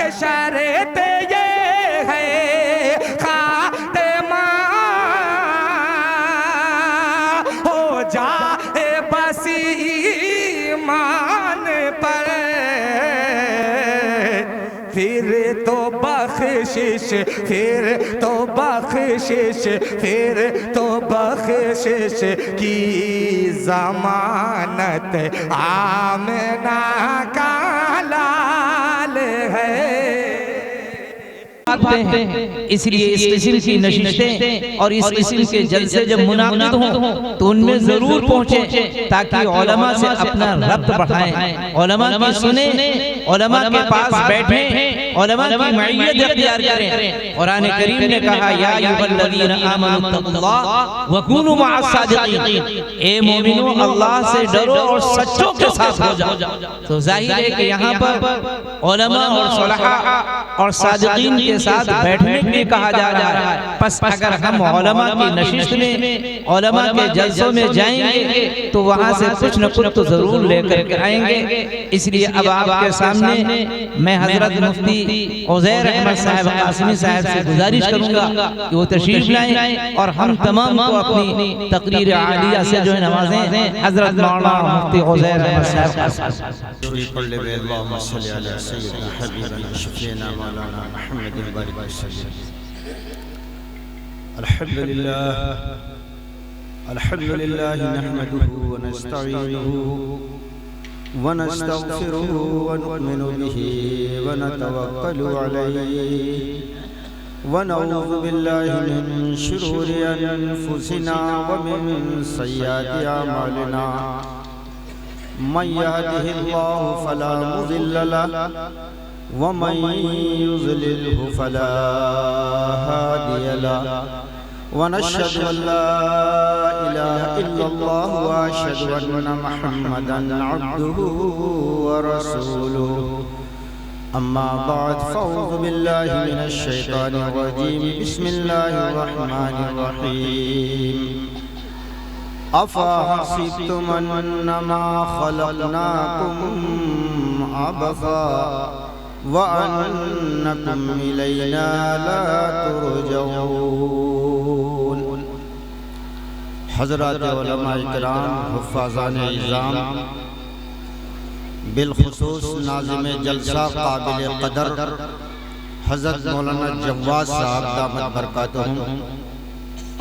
के शर्त ये है खातिमा हो जाए बस ईमान पर, फिर तो बख्शिश, फिर तो बख्शिश, फिर तो बख्शिश की ज़मानत आमना का लाल है। इसलिए इस किस्म की नशिस्तें और इस किस्म के जलसे जब मुनाकिद हों तो उनमें जरूर पहुंचे, ताकि उलमा से अपना रब्त बढ़ाएं, उलमा की सुने, उलमा के पास बैठे, उलमा की मईयत इख्तियार करें। कुरान करीम ने कहा या अय्युहल्लज़ीना आमनु तक़ुल्लाह व कूनू मअस सादिक़ीन, ए मोमिनो अल्लाह से डरो और सच्चों के साथ हो जाओ। तो जाहिर है कि यहाँ पर उलमा और सुलहा और सादिक़ीन के साथ बैठने के लिए कहा जा रहा है। बस अगर हम उलमा की नशिस्त में, उलमा के जलसों में जाएंगे तो वहाँ से कुछ न कुछ तो जरूर लेकर के आएंगे। इसलिए अब आपके सामने मैं हजरत मुफ्ती उज़ैर अहमद साहब कासिमी साहब से गुजारिश करूंगा कि वो तशरीफ लाएं और हम तमाम को अपनी तकरीर आलिया से जो है नवाजें। हजरत मौलाना मुफ्ती उज़ैर अहमद साहब अल्हम्दुलिल्लाह नहमदुहु व नस्तईनुहु व नस्तगफिरुहु व नु'मिनु बिही व नतवक्कलु अलैहि व नऊज़ु बिल्लाहि मिन शुरूरि अनफुसिना व मिन सय्यिआति अमालिना। मन यहदिहिल्लाहु फला मुज़िल्ल लहु व मन युज़लिलहु फला हादिय लहु व नशहदु अल्ला इलाहा इल्लल्लाह व अशहदु अन्ना मुहम्मदन अब्दुहु व रसूलुहु। अम्मा बाद फ़अऊज़ु बिल्लाहि मिनश शैतानिर रजीम। बिस्मिल्लाहिर रहमानिर रहीम। अफ़हसिब्तुम अन्नमा ख़लक़नाकुम अबसा व अन्नकुम इलैना ला तुरजऊन। हज़रात उलमा इकराम, हुफ़्फ़ाज़ाने इज़ाम, बिलखुसूस नाज़िम जलसा काबिल क़दर हज़रत मौलाना जव्वाद साहब दामत बरकातुहुम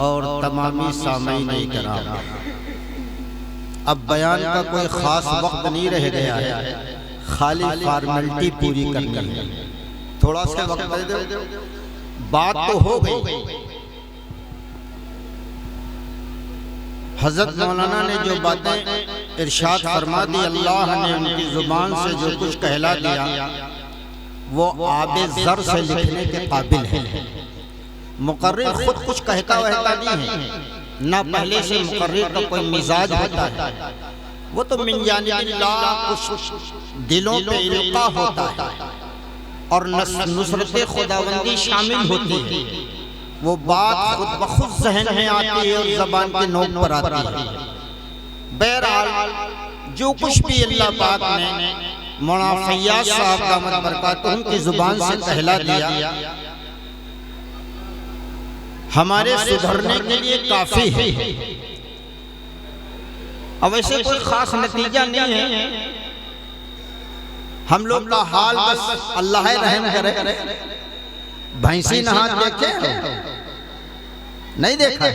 और तमामी सामीन इकराम, अब बयान का कोई ख़ास वक्त नहीं रह गया है, खाली फॉर्मेलिटी पूरी करनी है। थोड़ा सा वक्त दे दो, बात तो हो गई। हज़रत मौलाना ने जो बातें इरशाद फरमा दी, अल्लाह ने उनकी ज़ुबान से जो कुछ कहला दिया वो आबे ज़र से लिखने के काबिल है। मुकर्रिर खुद कुछ कहता वहता नहीं है, ना पहले से मुकर्रिर का कोई मिजाज होता है, वो तो मिन जानिबिल्लाह कुछ दिलों पे इल्का होता है और नुसरत खुदावंदी शामिल होती है। वो बात खुद बखुद ज़हन में आती है और ज़बान के नोक पर आती है। बहरहाल जो कुछ भी अल्लाह पाक ने मौलाना फैयाज़ साहब दामत बरकातुहुम की ज़ुबान से कहला दिया हमारे सुधरने के लिए काफ़ी है। अब ऐसे कोई खास नतीजा नहीं है, हम लोग का हाल बस अल्लाह रहम करे। भैंसी नहा देखे नहीं देखा?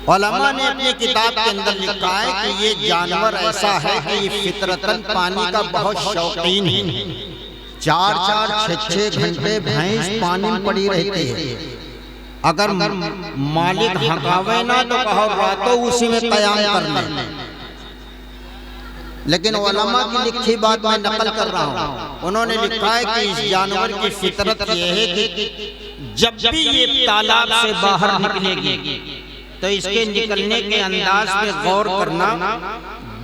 उलमा ने अपनी किताब के अंदर लिखा है कि ये जानवर ऐसा है कि ये फितरतन पानी का बहुत शौकीन है। 4-4, 6-6 घंटे भैंस पानी में पड़ी रहती है। अगर मालिक हकावे ना तो कहो रातों उसी में क़याम कर ले। लेकिन उलमा की लिखी बात मैं नकल कर रहा हूँ। उन्होंने लिखा है कि इस जानवर की फितरत यह है कि जब भी ये तालाब से बाहर निकलेगी तो इसके निकलने के अंदाज पे गौर करना।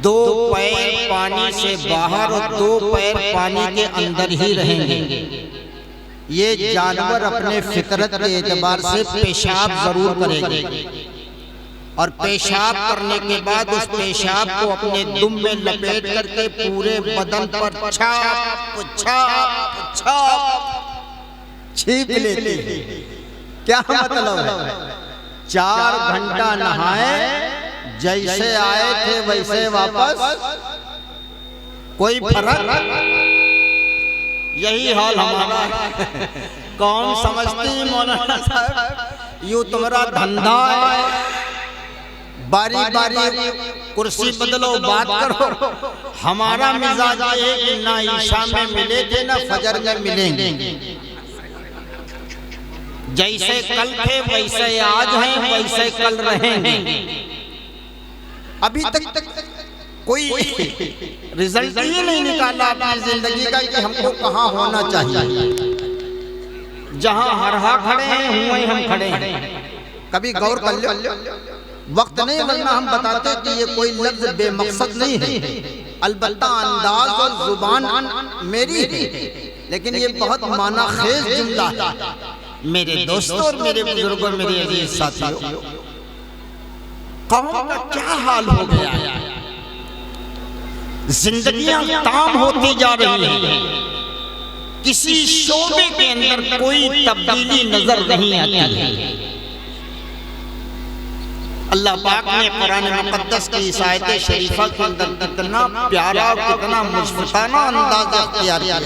2 पैर पानी से बाहर और 2 पैर पानी के अंदर ही रहेंगे। ये जानवर अपने फितरत के एतबार से पेशाब जरूर करेंगे। और पेशाब करने के बाद उस पेशाब को अपने दुम में लपेट करके पूरे बदन पर छाप छाप छाप छीप लेते हैं। क्या मतलब है? 4 घंटा नहाए, जैसे आए थे वैसे वापस, कोई फर्क? यही हाल हमारा है। कौन समझती मौलाना साहब, यूं तुम्हारा धंधा है, बारी बारी कुर्सी बदलो, बात करो। हमारा मिजाज ये है कि ना ईशा में मिले थे ना फजर में मिलेंगे। जैसे कल थे वैसे आज हैं, वैसे कल रहेंगे। अभी तक कोई रिजल्ट ही नहीं निकाला अपनी जिंदगी का कि हमको कहाँ होना चाहिए। जहाँ हरहा खड़े हैं वहीं हम खड़े हैं। कभी गौर कर लो, वक्त नहीं, वरना हम बताते कि ये कोई लफ्ज बेमकसद नहीं है। अलबत्ता अंदाज और जुबान मेरी है, लेकिन ये बहुत मानाखेज जुमला है। मेरे दोस्तों और मेरे बुजुर्गों, मेरे अजीज साथियों, कौम का क्या हाल हो गया है। जिंदगियां ताम होती जा रही हैं, किसी शोबे के अंदर कोई तब्दीली नजर नहीं आती है। अल्लाह पाक ने कुरान मुक़द्दस की इस आयत शरीफा के अंदर कितना प्यारा और कितना मुस्फाना अंदाज़ इख्तियार किया।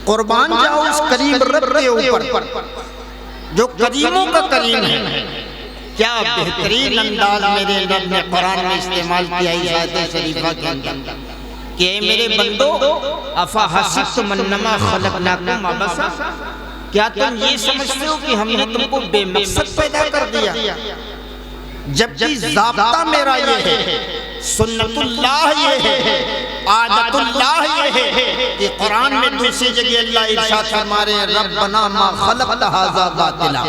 कुर्बान जाओ उस करीम रब के ऊपर जो करीमों का करीम है। क्या बेहतरीन अंदाज मेरे रब ने कुरान में इस्तेमाल किया इस आयत शरीफा के अंदर कि मेरे बंदो, अफा हसिबतुम अन्नमा खलक़नाकुम अबसा, क्या तुम ये समझते हो कि हमने तुमको बेमकसद पैदा कर दिया? जबकि ज़ाब्ता मेरा ये है, सुन्नतुल्लाह ये है, आदतुल्लाह ये है कि कुरान में दूसरी जगह अल्लाह इरशाद फरमा रहे हैं, रब्बना मा खलक़त हाज़ा बातिला,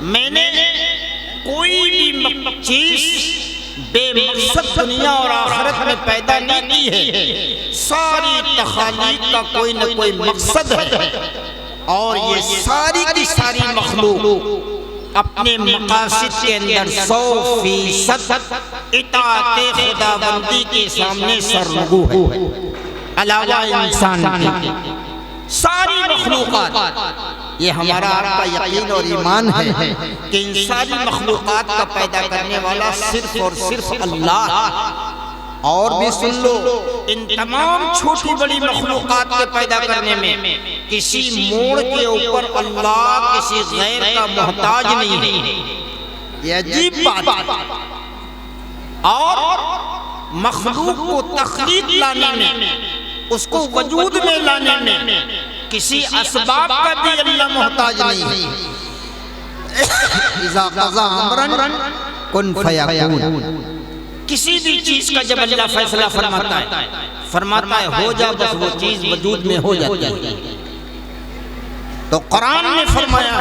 मैंने कोई भी चीज बेमकसद दुनिया और आखिरत में पैदा नहीं की है। सारी तखालीक का कोई न कोई मकसद है, और ये सारी की सारी मखलूक अपने मकासद के अंदर 100% इताअते खुदाबंदी के सामने सरनगू है। अलावा इंसान की सारी मखलूकात, ये हमारा आपका यकीन और ईमान है कि इन सारी मखलूकात का पैदा करने वाला सिर्फ और सिर्फ अल्लाह। और भी सुन लो, इन तमाम छोटी बड़ी मखलूकात के पैदा करने में किसी मोड़ के ऊपर अल्लाह किसी गैर का मोहताज नहीं है। ये अजीब बात। और मखलूक को तख्लीक लाने में, उसको वजूद में लाने में किसी असबाब का भी अल्लाह मोहताज नहीं है। इज़ा क़ज़ा अमरन कुन फयकून, किसी भी चीज का जब अल्लाह फैसला फरमाता है हो जा, बस वो चीज वजूद में हो जाती है। तो कुरान ने फरमाया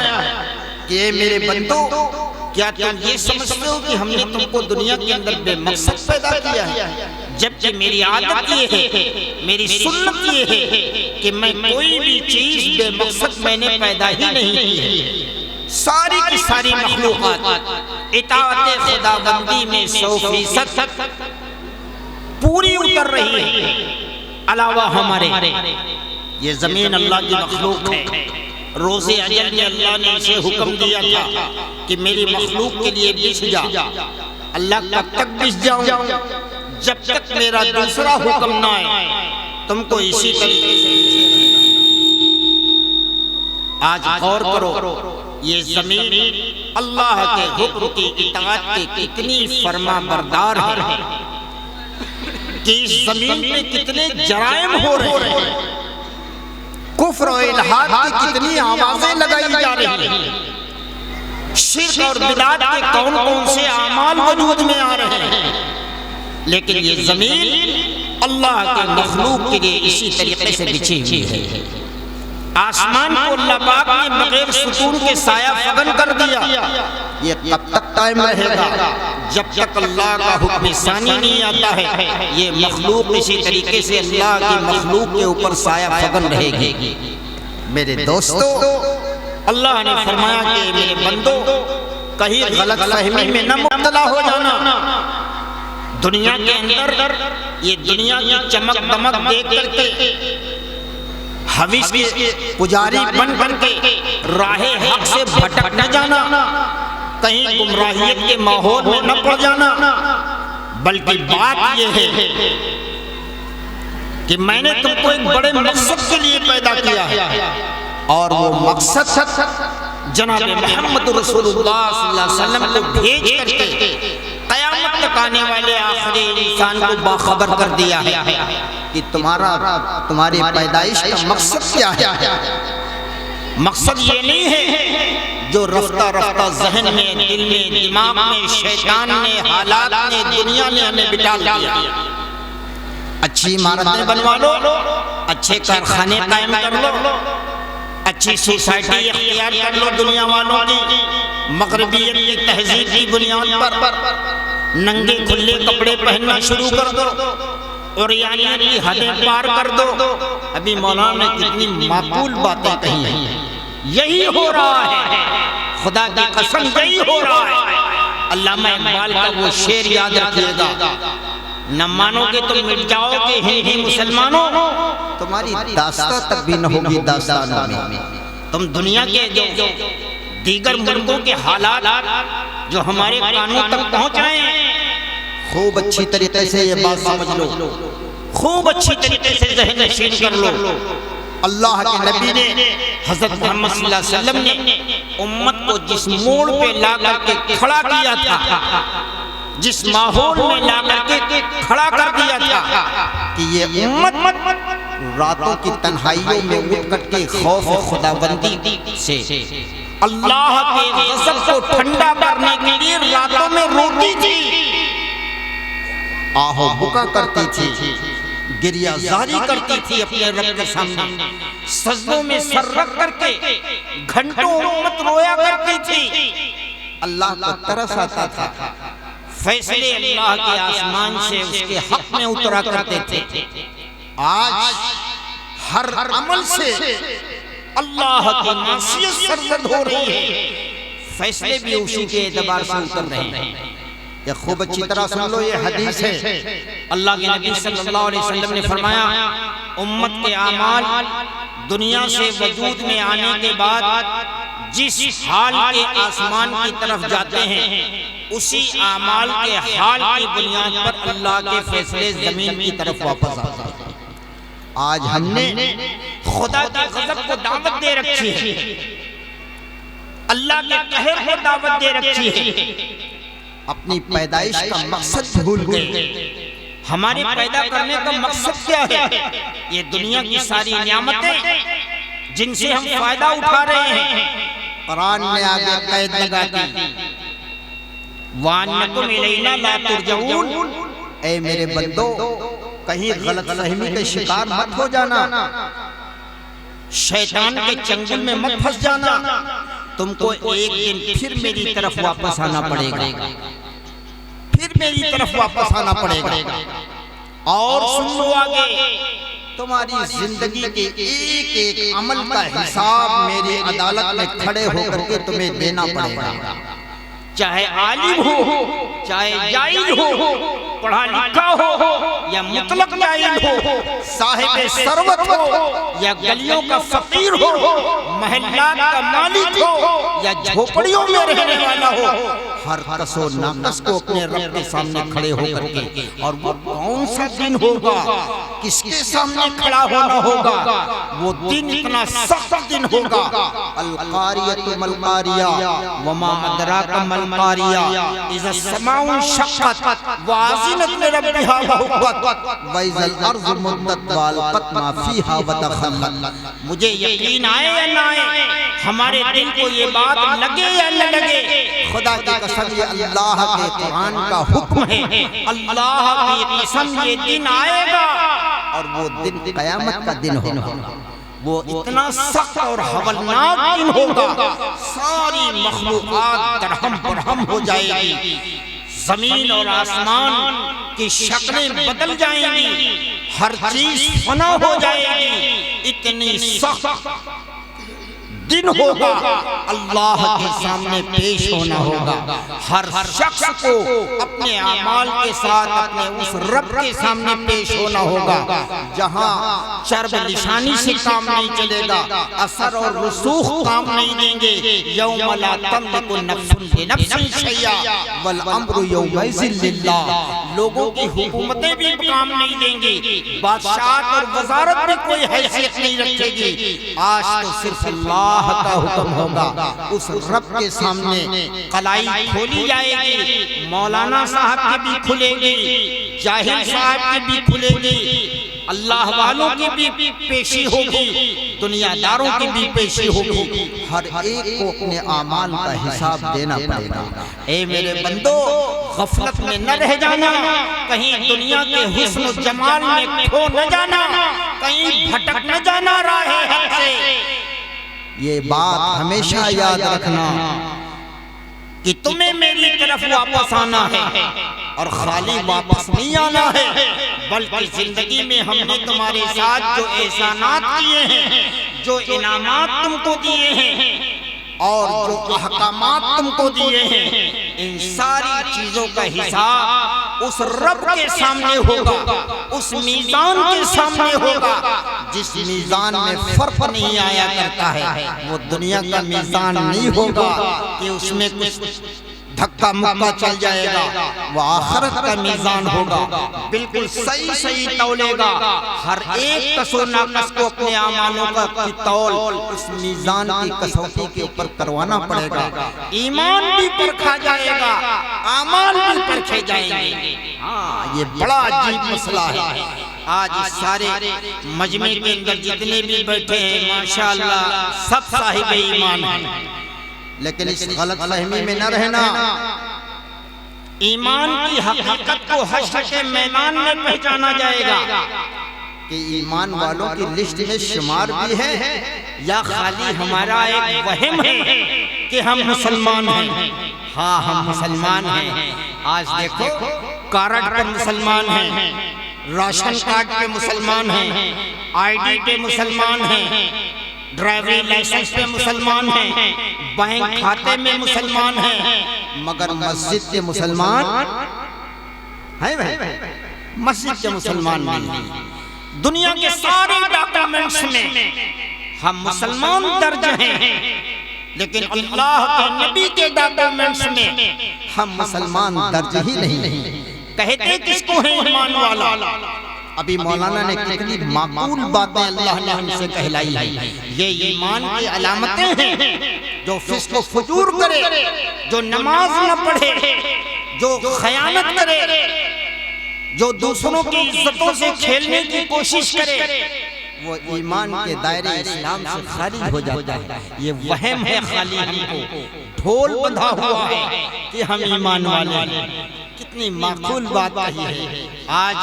कि मेरे बंदो, क्या तुम ये समझते हो कि हमने तुमको दुनिया के अंदर बेमकसद पैदा किया है? जबकि मेरी आदत ये है, मेरी सुन्नत ये है कि मैं कोई भी चीज बेमकसद मैंने पैदा ही नहीं की है। सारी की सारी मखलूकात इताअते खुदाबंदी में 100% पूरी उतर रही है। अलावा हमारे ये जमीन अल्लाह की मखलूक है। रोज़े अजल में अल्लाह ने इसे हुक्म दिया था कि मेरी मखलूक के लिए बिछ जा। अल्लाह कब तक बिछ जाऊं? जब तक मेरा दूसरा हुक्म ना आए। तुमको इसी तरीके से आज गौर करो, ये जमीन अल्लाह के हुक्म की इताअत के कितनी फरमा बरदार है कि इस जमीन पे कितने जराइम हो रहे हैं, कुफ्र और इल्हाद की कितनी आवाजें लगाई जा रही हैं, शिर्क और बिदात के कौन कौन से आमाल वजूद में आ रहे हैं। लेकिन ये जमीन अल्लाह के मखलूक के लिए इसी तरीके से बिछी हुई है। आसमान को अल्लाह पाक ने बगैर सुकून के साया फगन कर दिया। ये कब तक कायम रहेगा? जब तक अल्लाह का हुक्म सानी नहीं आता है। ये मखलूक इसी तरीके से अल्लाह की मखलूक के ऊपर साया फगन रहेगी। मेरे दोस्तों, अल्लाह ने फरमाया कि मेरे बंदो, कहीं गलत फहमी में न मुब्तला हो जाना। दुनिया के अंदर ये दुनिया की चमक दमक देख करके हवीस के पुजारी बन बन के राहे हक से भटक न जाना, कहीं गुमराहियत के माहौल में न पड़ जाना। बल्कि बात यह है कि मैंने तुमको एक बड़े मकसद के लिए पैदा किया है और वो मकसद जनाब मोहम्मद रसूलुल्लाह सल्लल्लाहु अलैहि वसल्लम को भेज करके क़यामत तक आने वाले आखिरी इंसान को बाखबर कर दिया है कि तुम्हारी पैदाइश का मकसद क्या है। मकसद ये नहीं है जो रफ्ता रफ्ता जहन में, दिल में, दिमाग में शैतान ने, हालात ने, दुनिया ने हमें बिठा दिया। अच्छी इमारतें बनवा लो, अच्छे कारखाने कायम कर लो, अच्छी सोसाइटी इख्तियार कर लो दुनिया वालों की, मगरबियत की तहजीब की बुनियाद पर नंगे खुले कपड़े पहनना शुरू कर दो और यानी की हदें पार कर दो। अभी मौलाना ने कितनी माकूल बातें कही हैं। यही हो रहा है, खुदा की कसम यही हो रहा है। अल्लामा इकबाल का वो शेर याद रखिएगा, न मानोगे तो मिट जाओगे हिंदी मुसलमानों, तुम्हारी दास्तां तक भी न होगी दास्तानों में। तुम दुनिया के जो दीगर मुल्कों के हालात जो हमारे कानून तक पहुंच रहे हैं, खूब अच्छी तरीके से ये बात समझ लो, खूब अच्छी तरीके से ज़हन नशीन कर लो। अल्लाह के नबी ने, हज़रत मोहम्मद सल्लल्लाहु अलैहि वसल्लम ने उम्मत को जिस मोड़ पे ला करके खड़ा किया था, जिस माहौल में ला करके खड़ा कर दिया था कि ये उम्मत रातों की तन्हाइयों में उठ करके खौफ खुदाबंदी से अल्लाह के गज़ब को ठंडा करने के लिए रातों में रोती थी, आहो बुका करती थी, गिरिया जारी करती थी अपने रब के सामने, सजदों में सर रख करके घंटों उम्मत रोया करती थी। अल्लाह को तरस आता था, फैसले अल्लाह के आसमान से उसके हक में उतरा करते थे। आज हर अमल से अल्लाह की मासियत सरजद हो रही है, फैसले भी उसी के एतबार से उतर रहे हैं। ये खूब अच्छी तरह सुन लो, ये हदीस है। अल्लाह के नबी सल्लल्लाहु अलैहि वसल्लम ने फरमाया, उम्मत के आमाल दुनिया से वजूद में आने के बाद जिस हाल के आसमान की तरफ जाते हैं, उसी आमाल के हाल की बुनियाद पर अल्लाह के फैसले जमीन की तरफ वापस आते हैं। आज हमने खुदा के गज़ब को दावत दे रखी है, अल्लाह के कहर को दावत दे रखी है, अपनी पैदाइश का मकसद भूल गए। हमारे पैदा करने का मकसद क्या है? ये दुनिया की सारी नियामतें जिनसे हम फायदा उठा रहे हैं, कुरान ने आगे कैद लगा दी, वान्नकुम इलैना ला तुरजऊन, ऐ मेरे बंदो कहीं गलत फहमी के शिकार मत हो जाना, शैतान के चंगुल में मत फंस जाना, तुमको एक दिन फिर मेरी तरफ वापस आना पड़ेगा, फिर मेरी तरफ वापस आना पड़ेगा। और सुन लो आगे, तुम्हारी जिंदगी के एक एक अमल का हिसाब मेरी अदालत में खड़े होकर के तुम्हें देना पड़ेगा। चाहे आलिम हो, चाहे जाहिल हो, पढ़ा लिखा हो या मुतलक जाहिल हो, साहिब सरवत हो या गलियों का फकीर हो, महल्ला का मालिक हो या झोपड़ियों में रहने वाला हो, हर कसो नाकस को अपने रब के सामने खड़े होकर के, और वो कौन सा दिन होगा, किसके सामने खड़ा होना होगा, वो दिन इतना सख्त दिन होगा। अल-कारियतु मल-कारिया वमा अदराका मल-कारिया इज़ा समाउ शक़्क़त वाज़िनत लिरब्बिहा वहुक़्क़त वइज़ल अर्ज़ु मुद्दत वअल्क़त मा फ़ीहा वतख़ल्लत। मुझे यकीन आए या ना आए, हमारे दिल को ये बात लगे या न लगे, खुदा की कसम ये अल्लाह के कुरान का हुक्म है, अल्लाह की कसम ये दिन आएगा और वो दिन क़यामत का दिन होगा। वो इतना सख्त और हवलनाक दिन होगा, सारी मखलूक़ात दरहम बरहम हो जाएगी, जमीन और आसमान की शक्लें बदल जाएंगी, हर चीज फना हो जाएगी। इतनी सख्त दिन होगा, अल्लाह के सामने पेश होना होगा। हर शख्स को अपने अमाल के साथ अपने उस रब के सामने पेश होना होगा, जहां चर्ब निशानी से काम नहीं चलेगा, असर और रसूख काम नहीं देंगे। यौम ला तमलिकु नफ्सुन लिनफ्सिन शैया वल अम्रु यौमइज़िन लिल्लाह। लोगों की हुकूमतें भी काम नहीं देंगी, बादशाहत और वजारत भी कोई हैसियत नहीं रखेगी। आज तो सिर्फ अल्लाह का हुक्म होगा। उस रब के सामने कलाई खोली जाएगी, मौलाना साहब की भी खुलेगी, जाहिर साहब की भी खुलेगी, अल्लाह वालों की भी पेशी होगी, दुनियादारों की भी पेशी होगी। हर एक को अपने आमाल का हिसाब देना पड़ेगा। ए मेरे बंदो, गफलत में न रह जाना, कहीं दुनिया के हुस्न जमाल में खो न जाना, कहीं भटक न जाना राहे हक से। ये बात हमेशा याद रखना कि तुम्हें मेरी तरफ वापस आना है और खाली वापस नहीं आना है, बल्कि जिंदगी में हमने तुम्हारे साथ जो एहसानात किए हैं, जो इनामात तुमको दिए हैं और जो अहकामात तुमको दिए हैं, इन सारी चीजों का हिसाब उस रब के सामने होगा, उस मीज़ान के सामने होगा। जिस मीज़ान में फर्क नहीं आया करता है, वो दुनिया का मीज़ान नहीं होगा कि उसमें कुछ धक्का मुक्का चल जाएगा। वो आखिरत का मीज़ान होगा, बिल्कुल सही सही तौलेगा। हर एक कसो नाकस को अपने आमालों का तौल उस मीज़ान की कसौटी के ऊपर करवाना पड़ेगा। ईमान भी परखा जाएगा, आमाल भी परखे जाएंगे। हाँ, ये बड़ा अजीब मसला है। आज इस सारे मजमे के अंदर जितने भी बैठे हैं, माशाअल्लाह सब साहिब ईमान हैं, लेकिन इस गलत फहमी में न रहना। ईमान की हकीकत को हश्र के मैदान में पहचाना जाएगा कि ईमान वालों की लिस्ट में शुमार भी है या खाली हमारा एक वहम है कि हम मुसलमान हैं। हाँ, हम मुसलमान हैं। आज देखो, कार्ड पर मुसलमान हैं, राशन कार्ड पे मुसलमान हैं, ID पे मुसलमान हैं, ड्राइवरी लाइसेंस पे मुसलमान हैं, बैंक खाते में मुसलमान हैं, मगर मस्जिद के मुसलमान हैं भाई, मस्जिद के मुसलमान नहीं। दुनिया के सारे डॉक्यूमेंट्स में हम मुसलमान दर्ज हैं, लेकिन अल्लाह के नबी के डॉक्यूमेंट्स में हम मुसलमान दर्ज ही नहीं। कहते किसको है ईमान वाला? अभी मौलाना ने कितनी माकूल बातें अल्लाह ने हमसे कहलाई है। ये ईमान की अलामतें हैं। जो फिस्क व फुजूर करे, जो नमाज न पढ़े, जो खयानत करे, जो दूसरों की इज्जतों से खेलने की कोशिश करे, वो ईमान के दायरे इस्लाम से खारिज हो जाता है। ये वहम है खाली, हमको ढोल बंधा हुआ है कि हम ईमान वाले हैं। कितनी माकूल बात कही है। आज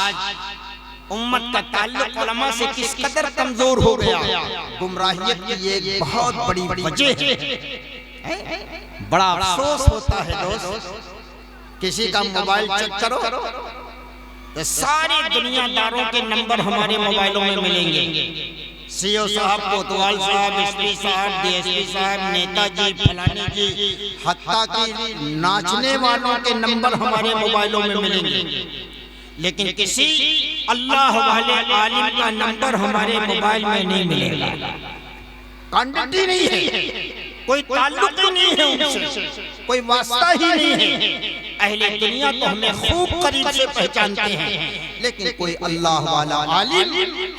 उम्मत का ताल्लुक उलमा से किस कदर कमजोर हो गया, गुमराहियत की ये बहुत बड़ी वजह है। बड़ा अफसोस होता है दोस्त, किसी का मोबाइल चेक करो तो सारी दुनियादारों के नंबर हमारे मोबाइलों में मिलेंगे। CO साहब, कोतवाल साहब, SP साहब, DSP साहब, नेताजी, फलानी जी, हत्ता की नाचने वालों के नंबर हमारे मोबाइलों में मिलेंगे। लेकिन किसी अल्लाह वाले आलिम का नंबर हमारे मोबाइल में नहीं मिलेगा। क्वांटिटी नहीं है, कोई ताल्लुक ही नहीं है उनसे, कोई वास्ता ही नहीं है। अहले दुनिया तो हमें खूब करीब से पहचानते हैं, लेकिन कोई अल्लाह वाला आलिम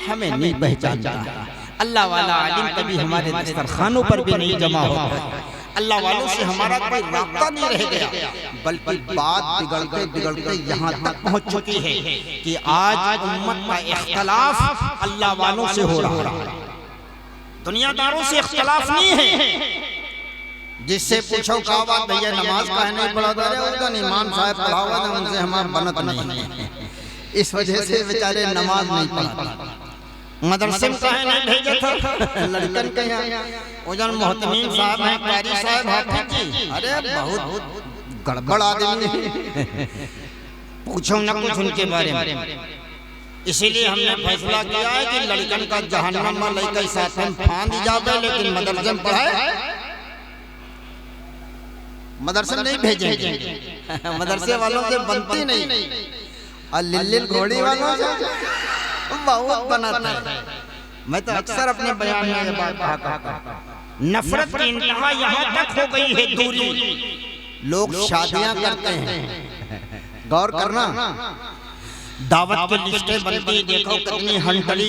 हमें नहीं पहचानता। अल्लाह वाला आलिम कभी हमारे दस्तरखानों पर भी नहीं जमा होता। अल्लाह वालों से हमारा कोई रास्ता नहीं रह गया, बल्कि बात बिगड़ते बिगड़ते यहाँ तक पहुँच चुकी है कि आज उम्मत का इख्तलाफ अल्लाह वालों से हो रहा है, दुनियादारों से इख्तलाफ नहीं है। जिससे पूछो कहा बात भैया नमाज का है नहीं पढ़ा, उनका इमाम साहब पढ़ा हुआ था, उनसे हमारा बनत नहीं है, इस वजह से बेचारे नमाज नहीं पढ़ा। मदरसे में कहे नहीं भेजा था लड़कन के यहाँ, उजन मोहतमीम साहब हैं, कारी साहब, हाफिज जी, अरे बहुत गड़बड़ आदमी है, पूछो न कुछ उनके बारे में। इसीलिए हमने फैसला किया है कि लड़कन का जहन्नम में लड़का साथ में फांद जावे, लेकिन मदरसे में पढ़ाए, मदरसे में नहीं भेजेंगे। मदरसे वालों से बनती नहीं, और लिल्लिल घोड़ी वालों से बहुत बनाता है। मैं तो अक्सर अपने बयान में ये बात कहा, नफरत की इंतहा यहाँ तक हो गई है दूरी। लोग शादियां करते हैं, गौर करना, दावत की लिस्टें बनती, देखो कितनी हंटली,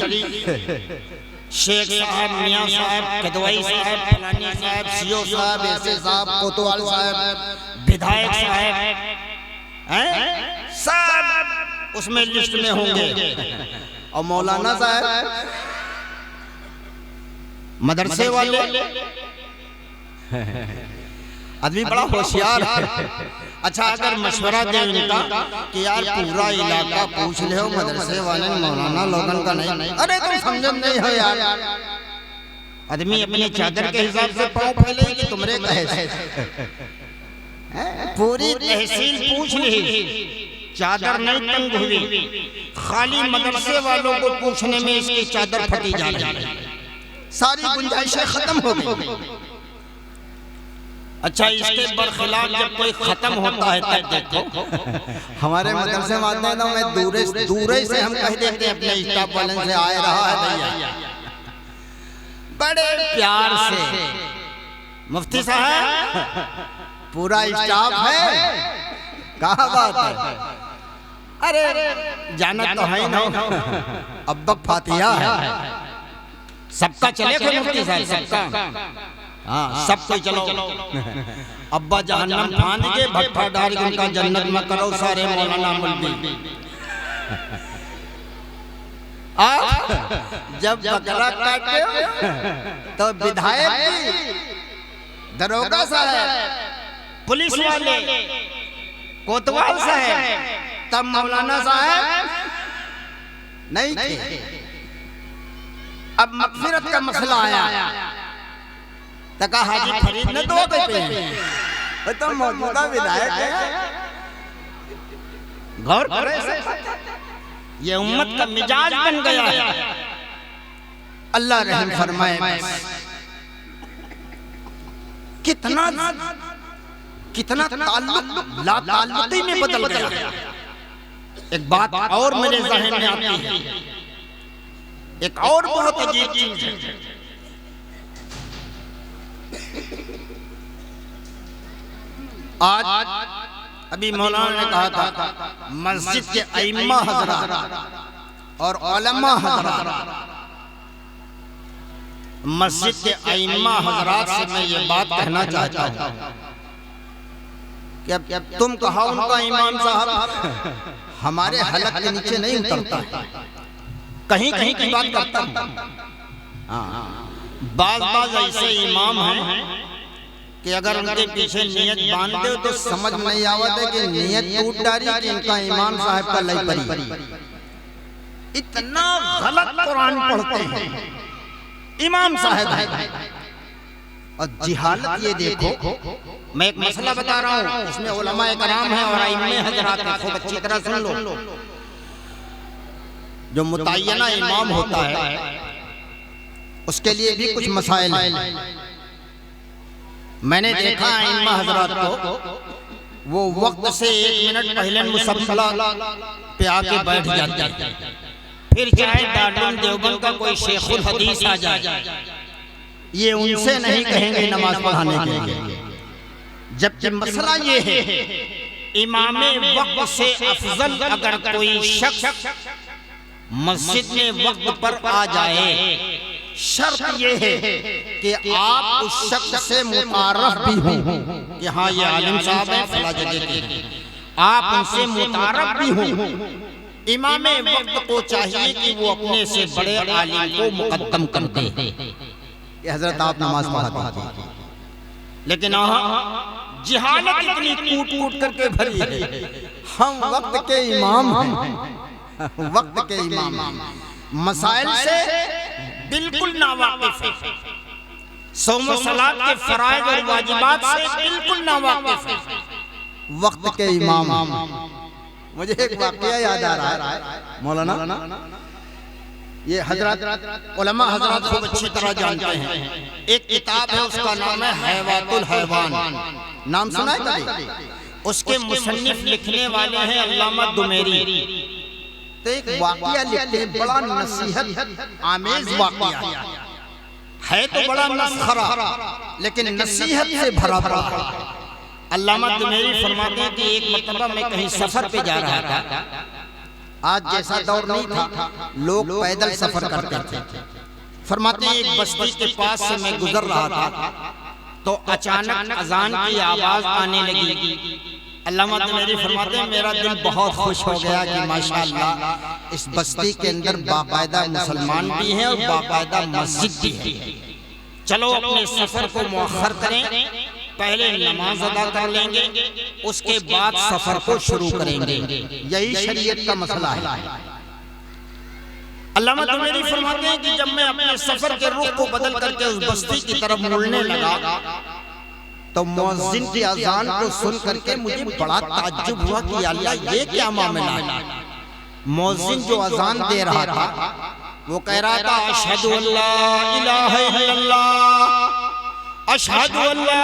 शेख साहब, मियां साहब, कदवाई साहब, फलानी साहब, सीओ साहब, ऐसे साहब, कोतवाल साहब, विधायक साहब, हैं सब उसमें लिस्ट में होंगे। और मौलाना साहब, मदरसे वाले, आदमी बड़ा होशियार है। अच्छा, अगर मशवरा दे इनका कि यार पूरा इलाका पूछ ले हो मदरसे वाले मौलाना लोगन का नहीं, अरे तुम समझ नहीं हो यार। आदमी अपनी चादर के हिसाब से पाँव फैले कि तुमरे कहे, पूरी तहसील पूछ ली, चादर नहीं तंग हुई, खाली मदरसे वालों को पूछने में इसकी चादर फटी जा रही है, सारी गुंजाइशें खत्म हो गई। अच्छा, इसके बरखिलाफ जब कोई खत्म होता है तब देखो हमारे मदरसे में आते हैं तो मैं दूरे से हम कह देते हैं अपने स्टाफ वाले से, आए रहा है भैया, बड़े प्यार से, मुफ्ती साहब पूरा स्टाफ है, कहा बात है, अरे जाना तो है ना, अब्बा फातिहा है, सबका चले मुफ्ती साहब, सबका, हाँ सब कोई चलो। अब्बा जहन्नम फांद के भट्ठा डाल के उनका जन्नत में करो सारे मौलाना मौलवी। जब बकरा काटे तो विधायक, दरोगा साहब, पुलिस वाले, कोतवाल साहब, तब मौलाना साहब नहीं थे। अब मगफिरत का मसला आया, तका हाजी फरीद ने दो कहते हैं, तो मौजूदा विधायक है, गौर करें, ये उम्मत का मिजाज बन गया है। अल्लाह रहम फरमाए। कितना कितना ताल्लुक ला ताल्लुकी में बदल गया। एक बात और मेरे ज़हन में आती है, एक और बहुत अजीब चीज है। आज अभी मौलाना ने कहा था मस्जिद के अइम्मा हज़रात और उलमा हज़रात, मस्जिद के अइम्मा हज़रात से मैं ये बात कहना चाहता हूँ कि अब तुम कहा उनका इमाम साहब हमारे हलक के नीचे नहीं उतरता है, कहीं कहीं की बात करता हूँ। बाज़ ऐसे इमाम हैं कि अगर उनके पीछे नियत बांध दो तो समझ नहीं आवत है कि नियत टूट डाली कि इनका इमाम साहब का लई परी। इतना गलत कुरान पढ़ते हैं इमाम साहब है। और जिहालत ये देखो, मैं एक मसला बता रहा हूँ, इसमें उलमा कराम है और अइम्मे हज़रात हैं, खूब अच्छी तरह सुन लो। जो मुतय्यना इमाम होता है उसके लिए भी कुछ मसाइल हैं। मैंने देखा इमाम हज़रात को वो वक्त से 1 मिनट पहले मुसल्ला पे आके बैठ जाते हैं, फिर चाहे दारुल देवबंद का कोई शेखुल हदीस आ जाए, ये उनसे नहीं कहेंगे नमाज पढ़ाने के लिए। जबकि मसला ये है, इमाम वक्त से अफजल अगर कोई शख्स मस्जिद में वक्त पर आ जाए, शर्त ये है कि आप उस शख्स से मुतारफ भी हों कि हाँ ये आलिम साहब हैं फला जगह के, आप उनसे मुतारफ भी हों। इमाम वक्त को चाहिए कि वो अपने से बड़े आलिम को मुकद्दम कर दे। ये हजरत आप नमाज पढ़ाते हैं, लेकिन जिहालत इतनी कूट कूट करके भरी है। हम वक्त के इमाम हैं, वक्त के इमाम, मसाइल से बिल्कुल नावाकिफ है, सौम व सलात के फराइज और वाजिबात से बिल्कुल नावाकिफ है। वक्त के इमाम मुझे एक वाकया याद आ रहा है मौलाना, ये हजरत उलमा हजरत खूब अच्छी तरह जानते हैं। एक किताब है उसका नाम है हैवातुल हैवान, नाम सुना है कभी? उसके मुसन्निफ लिखने वाले हैं अल्लामा दुमेरी। तो एक वाकया लिखते हैं, बड़ा नसीहत आमेज वाकया है, तो बड़ा मसखरा लेकिन नसीहत से भरा पड़ा। अल्लामा दुमेरी फरमाते हैं कि एक मरतबा मैं कहीं सफर पे जा रहा था। आज जैसा दौर नहीं था, लोग पैदल सफर करते थे। फरमाते हैं एक बस्ती के पास से मैं गुजर रहा था तो अचानक अजान की आवाज आने लगी। अल्लामा दुमेरी फरमाते हैं मेरा दिल बहुत खुश हो गया कि माशाअल्लाह इस बस्ती के अंदर बाकायदा मुसलमान भी हैं और बाकायदा मस्जिद भी है। चलो अपने सफर को मुअख्खर करें, पहले नमाज अदा कर लेंगे, उसके बाद सफर को शुरू करेंगे। यही शरीयत का मसला है। अल्लामा दुमेरी फरमाते हैं कि जब मैं अपने सफर के रुख को बदल करके उस बस्ती की तरफ मुड़ने लगा तो मुअज्जिन की अजान को सुन करके मुझे बड़ा ताज्जुब हुआ कि अल्लाह ये क्या मामला है। मुअज्जिन जो अजान दे रहा था वो कह रहा था अशहदु अल्ला इलाहा इल्लल्लाह, अशहदु अल्ला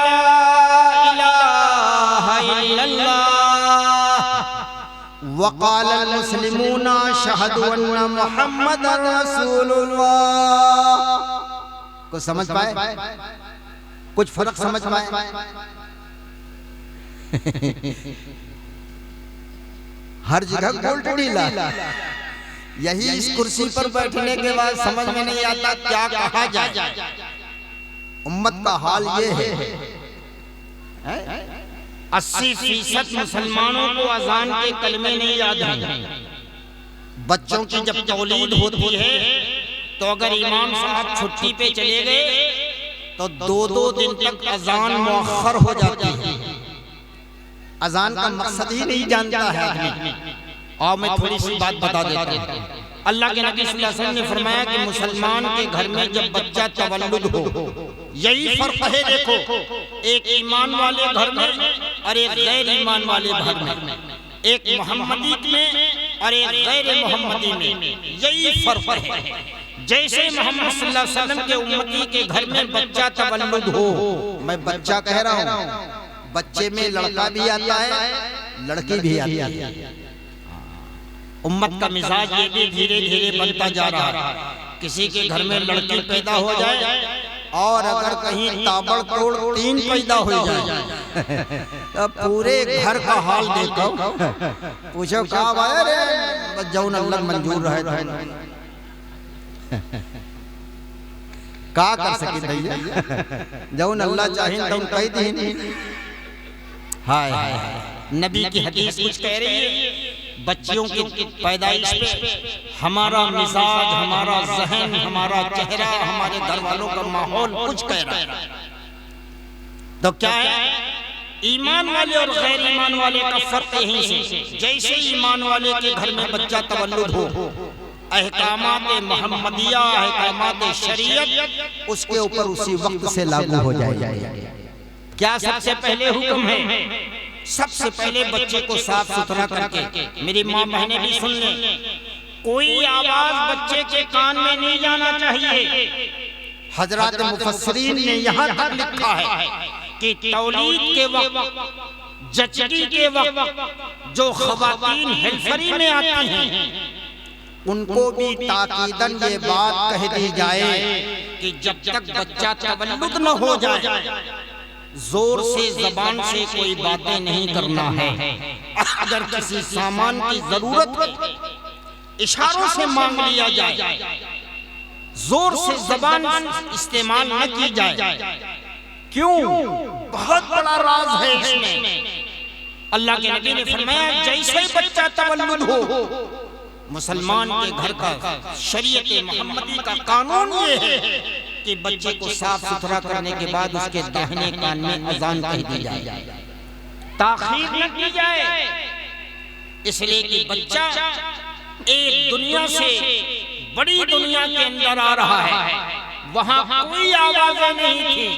इलाहा इल्लल्लाह, वक़ाल मुस्लिमूना अशहदु अन्ना मुहम्मदर रसूलुल्लाह। कुछ समझ पाए? कुछ फर्क समझ पाए? हर जगह गोल्ड डीला। यही इस कुर्सी पर बैठने के बाद समझ में नहीं आता क्या कहा जाए। उम्मत का हाल ये है, 80% मुसलमानों को अजान के कलमे नहीं याद हैं। बच्चों की जब तौलीद होती है तो अगर इमाम साहब छुट्टी पे चले गए तो 2-2 दिन तक अजान मुअख्खर हो जाती है। अजान का मकसद ही नहीं जानता है आदमी। और मैं थोड़ी सी बात बता देता हूँ। अल्लाह के नबी सल्लल्लाहु अलैहि वसल्लम ने फरमाया कि मुसलमान के घर में जब बच्चा तवल्लुद हो, यही फर्क है। देखो, एक ईमान वाले घर में और एक गैर ईमान वाले घर में, एक मोहम्मदी में और एक गैर मोहम्मदी में, यही फर्क है। जैसे मोहम्मद सल्लल्लाहु अलैहि वसल्लम के उम्मती के घर में बच्चा तवल्लुद हो, मैं बच्चा कह रहा हूँ, बच्चे में लड़का भी आता है लड़की भी आती है। उम्मत का मिजाज ये भी धीरे धीरे बनता जा रहा है। किसी के घर में लड़की पैदा हो जाए और अगर कहीं ताबड़तोड़ 3 पैदा हो जाए तो पूरे घर का हाल देखो, पूछो क्या भाई रे जौन अल्लाह मंजूर रहे का कर सके भैया, जौन अल्लाह चाहे तौन कह दी। हाय नबी की हदीस कुछ कह रही है, बच्चियों की पैदाइश पे हमारा मिजाज, हमारा जहन, हमारा चेहरा, हमारे घर वालों का माहौल कुछ कह रहा है। तो क्या है, ईमान वाले और गैर ईमान वाले का फर्क यहीं से। जैसे ईमान वाले के घर में बच्चा तवल्लुद हो, अहकामात मोहम्मदिया, अहकामात शरीयत उसके ऊपर उसी वक्त से लागू हो जाएगा। क्या सबसे पहले हुक्म है? सबसे पहले बच्चे को साफ सुथरा करके, मेरी माँ बहनें भी सुन लें, कोई आवाज बच्चे के कान में नहीं जाना चाहिए। हजरत मुफस्सिरीन ने यहाँ तक लिखा है कि तौलीद के वक्त, जचगी के वक्त जो खवातीन हेल्फरी में आती हैं उनको भी ताकीदन ये बात कह दी जाए कि जब तक बच्चा तवल्लुद न हो जाए जोर से जबान से कोई बातें नहीं करना है। अगर किसी सामान की जरूरत है इशारों से मांग लिया जाए, जोर से जबान इस्तेमाल न की जाए। क्यों? बहुत बड़ा राज है इसमें। अल्लाह के नबी ने फरमाया जैसे बच्चा तवल्लुद हो, मुसलमान के घर का शरीयत मोहम्मदी का कानून ये है कि बच्चे को साफ सुथरा करने के बाद उसके दाहिने कान में अजान कह दी जाए, ताखीर न की जाए। इसलिए कि बच्चा एक दुनिया से बड़ी दुनिया के अंदर आ रहा है, वहाँ कोई आवाज़ें नहीं थी,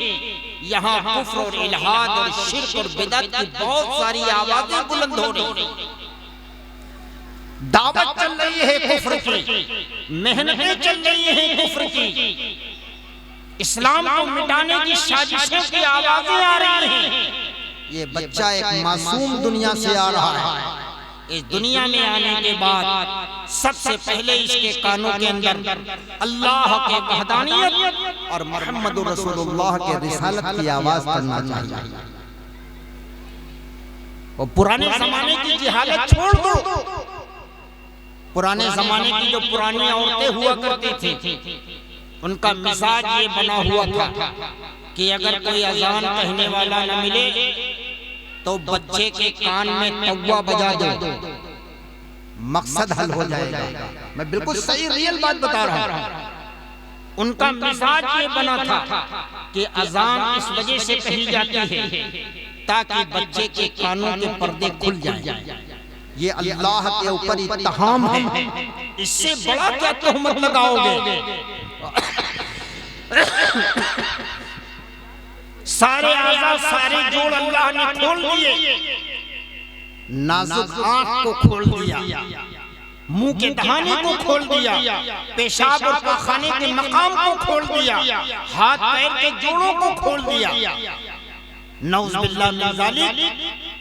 यहाँ कुफ्र और इल्हाद और शिर्क और बिदअत की बहुत सारी आवाज़ें बुलंद हो रही। दावत चल रही है कुफ्र की, मेहनतें चल रही हैं कुफ्र की, इस्लाम को मिटाने की साजिशों की आवाजें आ रही हैं। ये बच्चा एक मासूम दुनिया से आ रहा है। इस दुनिया में आने के बाद सबसे पहले इसके कानों के अंदर अल्लाह के वहदानियत और मोहम्मद रसूलुल्लाह के रिसालत की आवाज करना चाहिए। और पुराने जमाने की जिहालत छोड़ दो। पुराने जमाने की जो पुरानी औरतें हुआ करती थी, उनका मिजाज ये बना हुआ था कि अगर कोई अजान कहने वाला न मिले तो बच्चे के कान में तौबा बजा दो, मकसद हल हो जाएगा। मैं बिल्कुल सही रियल बात बता रहा हूं। उनका मिजाज ये बना था कि अजान इस वजह से कही जाती है ताकि बच्चे के कानों के पर्दे खुल जाएं। ये अल्लाह के ऊपर इत्तहाम है, इससे बड़ा क्या तोहमत लगाओगे? सारे आज़ा सारे जोड़ अल्लाह ने खोल दिए, नाजुक आंख को खोल दिया, मुंह के दहाने को खोल दिया, पेशाब और पाखाने के मकाम को खोल दिया, हाथ पैर के जोड़ों को खोल दिया। नौज़ुबिल्लाह मिन ज़ालिक,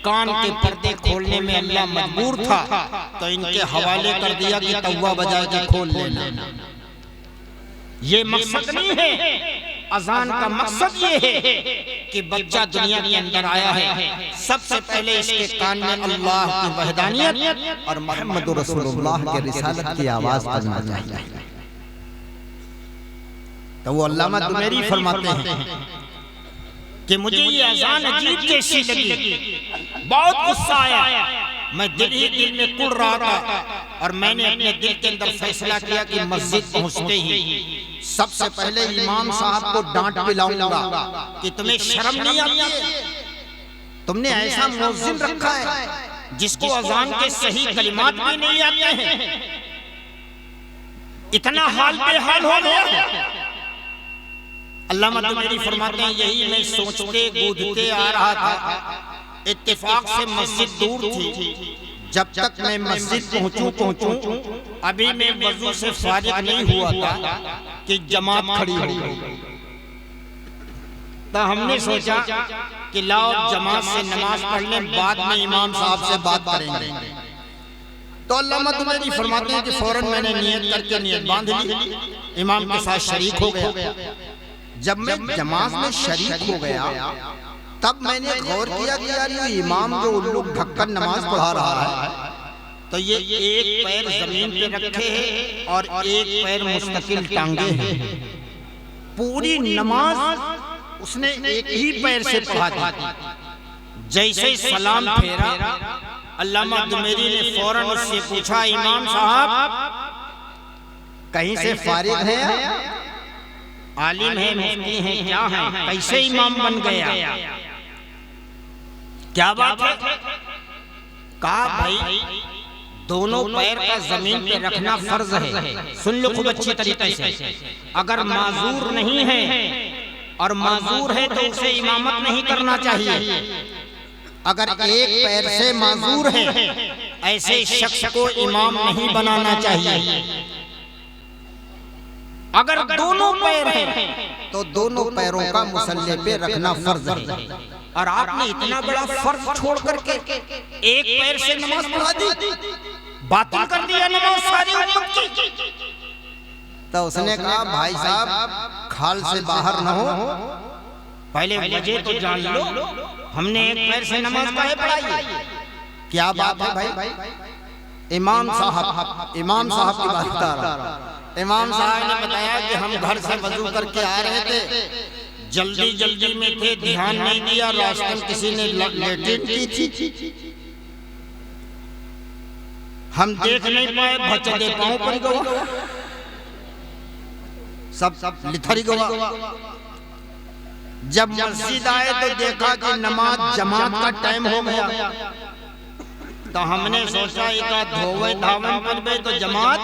कान के पर्दे खोलने में अल्लाह मजबूर था तो इनके हवाले कर दिया कि तौबा बजा के खोल लेना। ये मकसद नहीं है। अजान का मकसद ये है कि बच्चा दुनिया के अंदर आया है, सबसे पहले इसके कान में अल्लाह की वहदानियत और मोहम्मद रसूलुल्लाह के रिसालत की आवाज करना चाहिए। तो वो अल्लामा दुमेरी फरमाते हैं कि मुझे ये अजान अजीब जैसी लगी, बहुत गुस्सा आया, मैं दिल ही दिल में कुड़ रहा था और मैंने अपने दिल के अंदर फैसला किया कि मस्जिद पहुंचते ही सबसे पहले इमाम साहब को डांट पिलाऊंगा कि तुम्हें शर्म नहीं आती? तुमने ऐसा मुअज्जिन रखा है जिसको अजान के सही कलिमात भी नहीं आते हैं। इतना हाल बेहाल हो गया। अल्लामा दुमेरी फरमाते हैं यही मैं सोचते गूंजते आ रहा था। इत्तेफाक से मस्जिद दूर थी। जब तक मैं मस्जिद पहुंचूं अभी मैं वजू से फारिग नहीं हुआ था कि जमात खड़ी हो गई। तो हमने सोचा कि लाओ जमात से नमाज पढ़ने, बाद में इमाम साहब से बात करेंगे। तो अल्लामा दुमेरी फरमाते हैं कि फौरन मैंने नियत करके नियत बांध ली, इमाम के साथ शरीक हो गया। जब मैं जमात में शरीक हो गया तब मैंने गौर किया कि यार ये इमाम जो उल्लू ढक्कन नमाज पढ़ा रहा है तो ये एक पैर जमीन पे रखे है और एक पैर मुस्तकिल टांगे हैं। पूरी नमाज उसने एक ही पैर से पढ़ा दी। जैसे सलाम फेरा, अल्लामा दुमेरी ने फौरन उससे पूछा, इमाम साहब कहीं से फारिग है? आलिम है, मुफ्ती है, क्या है? कैसे इमाम बन गया? क्या बात है? कहा भाई दोनों पैर का जमीन पे रखना फर्ज है। सुन लो खूब अच्छी तरीके से। अगर माजूर नहीं है और माजूर है तो उसे इमामत नहीं करना चाहिए। अगर एक पैर से माजूर है ऐसे शख्स को इमाम नहीं बनाना चाहिए। अगर दोनों पैर हैं तो दोनों पैरों का मुसल्ले पे रखना फर्ज है। और आपने इतना बड़ा फर्ज छोड़ करके एक पैर से नमाज पढ़ा दी, बातिल कर दिया नमाज सारी उम्मत की। तो उसने कहा भाई साहब खाल से बाहर न हो, पहले वजह तो जान लो, हमने एक पैर से नमाज काहे पढ़ाई? क्या बात है भाई? इमाम साहब की बात बता रहा। इमाम साहब ने बताया कि हम घर से वजू करके आ रहे थे, जल्दी में थे, ध्यान नहीं दिया, रास्ते में किसी ने लेटिन की थी, हम देख नहीं पाए, भचदे पांव पर गवा, सब लिथरी गवा। जब मस्जिद आए तो देखा कि नमाज जमात का टाइम हो गया। तो हमने सोचा एक धोवे धावन पर गए तो जमात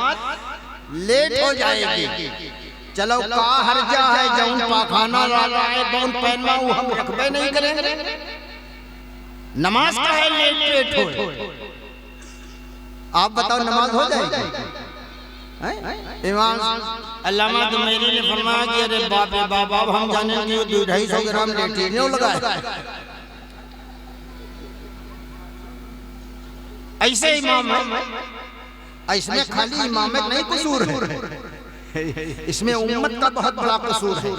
लेट हो जाएगी, चलो का हर्जा है, जौन पाखाना लाला है जौन पहनवा हम रखबे नहीं करेंगे, नमाज का है लेट हो। आप बताओ नमाज हो जाएगी? इमाम अल्लामा दुमैरी ने फरमाया कि अरे बाप रे बाप, अब हम जाने कि 250 ग्राम लेटीरियो लगाए। ऐसे इमाम है, इसमें खाली इमामत नहीं कसूर है, इसमें उम्मत का बहुत बड़ा कसूर है।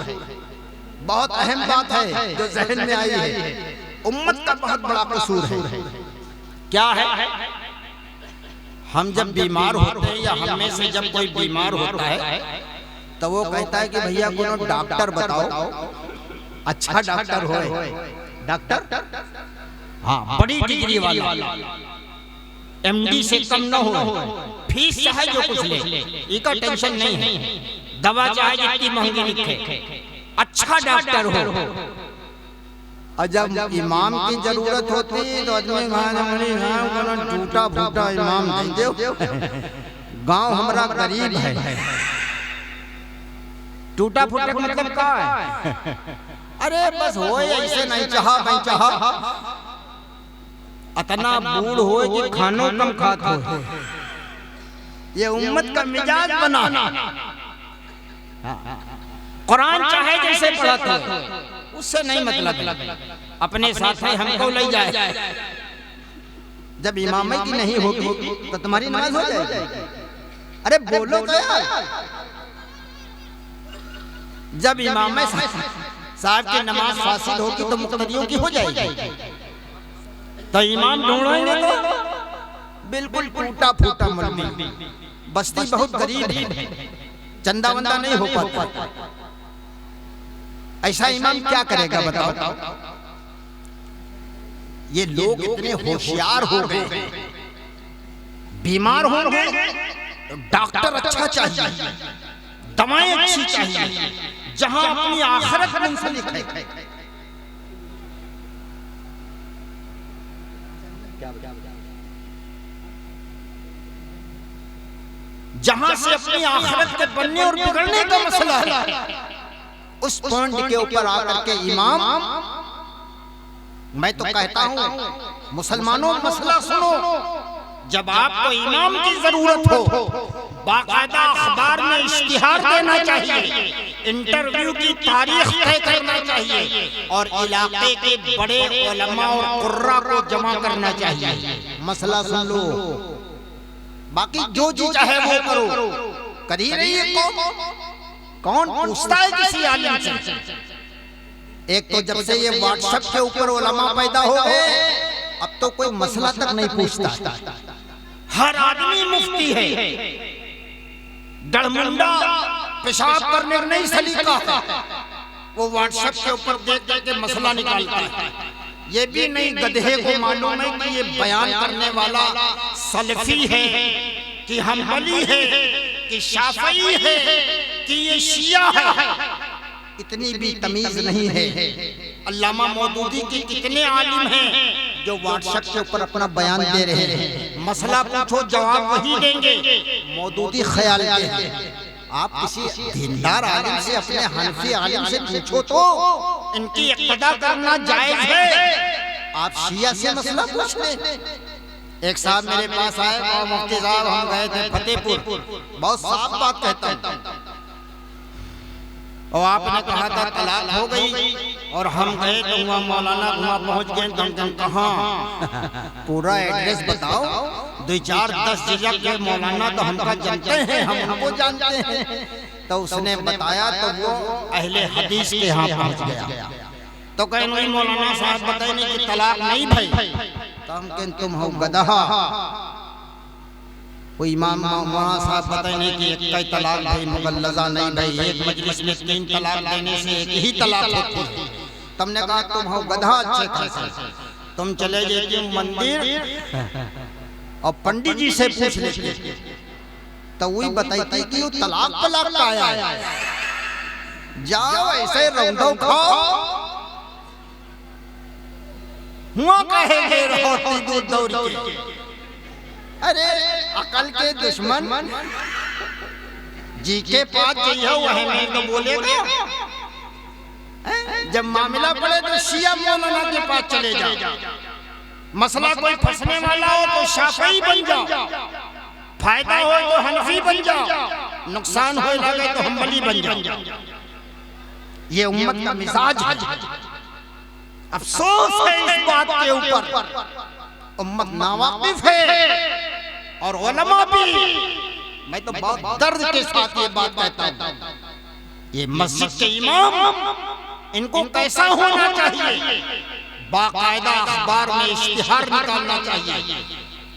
बहुत अहम बात है जो जहन में आई है, उम्मत का बहुत बड़ा कसूर है। क्या है? हम जब बीमार होते हैं या हम में से जब कोई बीमार होता है तो वो कहता है कि भैया कोनो डॉक्टर बताओ, अच्छा डॉक्टर हो। डॉक्टर हाँ बड़ी डिग्री वाला, एमडी से कम न हो, फीस चाहे जो कुछ ले, इसका टेंशन नहीं है, दवा चाहे जितनी महंगी लिखे, अच्छा डॉक्टर हो। और जब इमाम की जरूरत होती है तो आदमी टूटा फूटा इमाम दे दो। गांव हमारा गरीब है, टूटा फूटा मतलब क्या है? अरे बस हो ऐसे नहीं चाहा नहीं चाहा, अतना बूढ़ हो कि खानों कम खात हो। ये उम्मत का मिजाज बना। कुरान चाहे जैसे पढ़ाता है उससे नहीं मतलब, अपने साथ में हमको ले जाए। जब इमाम की नहीं होगी तो तुम्हारी नमाज हो जाएगी। अरे बोलो तो यार, जब इमाम साहब की नमाज फासिद होगी तो मुक्तदियों की हो जाएगी। तो इमाम ढूंढेंगे तो बिल्कुल टूटा फूटा मौलवी, बस्ती बहुत गरीब है, चंदा वंदा नहीं हो पाता। ऐसा इमाम क्या करेगा बताओ? ये लोग इतने होशियार हो गए, बीमार होंगे डॉक्टर अच्छा चाहिए, दवाएं अच्छी चाहिए, जहां अपनी आखिरत मुंसलिक है। जहां से अपनी आखिरत के बनने और बिगड़ने का मसला है, उस पॉइंट के ऊपर आकर के इमाम, मैं तो कहता हूं मुसलमानों मसला सुनो, जब आपको इमाम की जरूरत हो बाकायदा अखबार में इश्तिहार देना चाहिए, इंटरव्यू की तारीख तय करना चाहिए और इलाके के बड़े उलमा और कुर्रा को जमा करना चाहिए। मसला सुन लो, बाकी जो जी चाहे वो करो, कर ही रही है। कौन पूछता है किसी आलिम से? एक तो जब से ये व्हाट्सएप के ऊपर उलमा पैदा हो गए, अब तो कोई मसला तक नहीं पूछता, हर आदमी मुफ्ती है। डरमुंडा पेशाब करने नहीं सलीका है, वो व्हाट्सएप के ऊपर देख देख के मसला निकालता है। ये भी नहीं गधे को मालूम है कि ये बयान करने वाला सलफी है कि हम्बली है कि शाफई है कि ये शिया है, इतनी भी तमीज नहीं है। अल्लामा मौदूदी के कितने आलिम हैं जो व्हाट्सएप के ऊपर अपना बयान दे रहे हैं, मसला पूछो जवाब वही देंगे। मौदूदी ख्याल के आप किसी दीनदार आलिम से, अपने हनफी आलिम से पूछो तो इनकी इक्तदा करना जायज है। आप शिया से मसला पूछ लें। एक साहब मेरे पास आए और मुफ्ती साहब हम गए थे फतेहपुर, बहुत साफ बात कहता हूं, और आपने कहा था तलाक हो गई और हम गए तो वहाँ मौलाना वहाँ पहुँच गए तो हम कहाँ पूरा एड्रेस बताओ, 2-4-10 जिला के मौलाना तो हमका जानते हैं, हम हमको जानते हैं। तो उसने बताया तो वो अहले हदीस के यहाँ पहुँच गया। तो कहे नहीं मौलाना साहब बताए नहीं कि तलाक नहीं भाई, तो हम कहें तुम हो गधा। कोई इमाम मौलाना साहब बताए नहीं कि एक का तलाक भाई मुगल्लज़ा नहीं भाई, एक मजलिस में 3 तलाक देने से एक ही तलाक होती है। तुमने कहा तुम हो गधा अच्छे खासे, तुम चले जाइए मंदिर और पंडित जी से पूछ लेते, तो वही बताई कि वो तलाक का आया है, जाओ ऐसे रौंदो खाओ हुआ कहेंगे रोटी दूध दौड़ के। अरे अकल के दुश्मन जी के पास चाहिए वह में तो बोलेगा, जब मामला पड़े तो शिया मौलाना के पास चले जाओ, मसला कोई फंसने वाला हो तो शाफई बन जाओ, फायदा हो तो हनफी बन जाओ, नुकसान हो लगे तो हम्बली बन जाओ। ये उम्मत का मिजाज है। अफसोस है इस बात के ऊपर, उम्मत नावाकिफ है और उलमा भी। मैं तो बहुत दर्द के साथ ये बात कहता हूँ, ये मस्जिद के इमाम, इनको कैसा होना चाहिए, बाकायदा अखबार में इश्तिहार निकालना चाहिए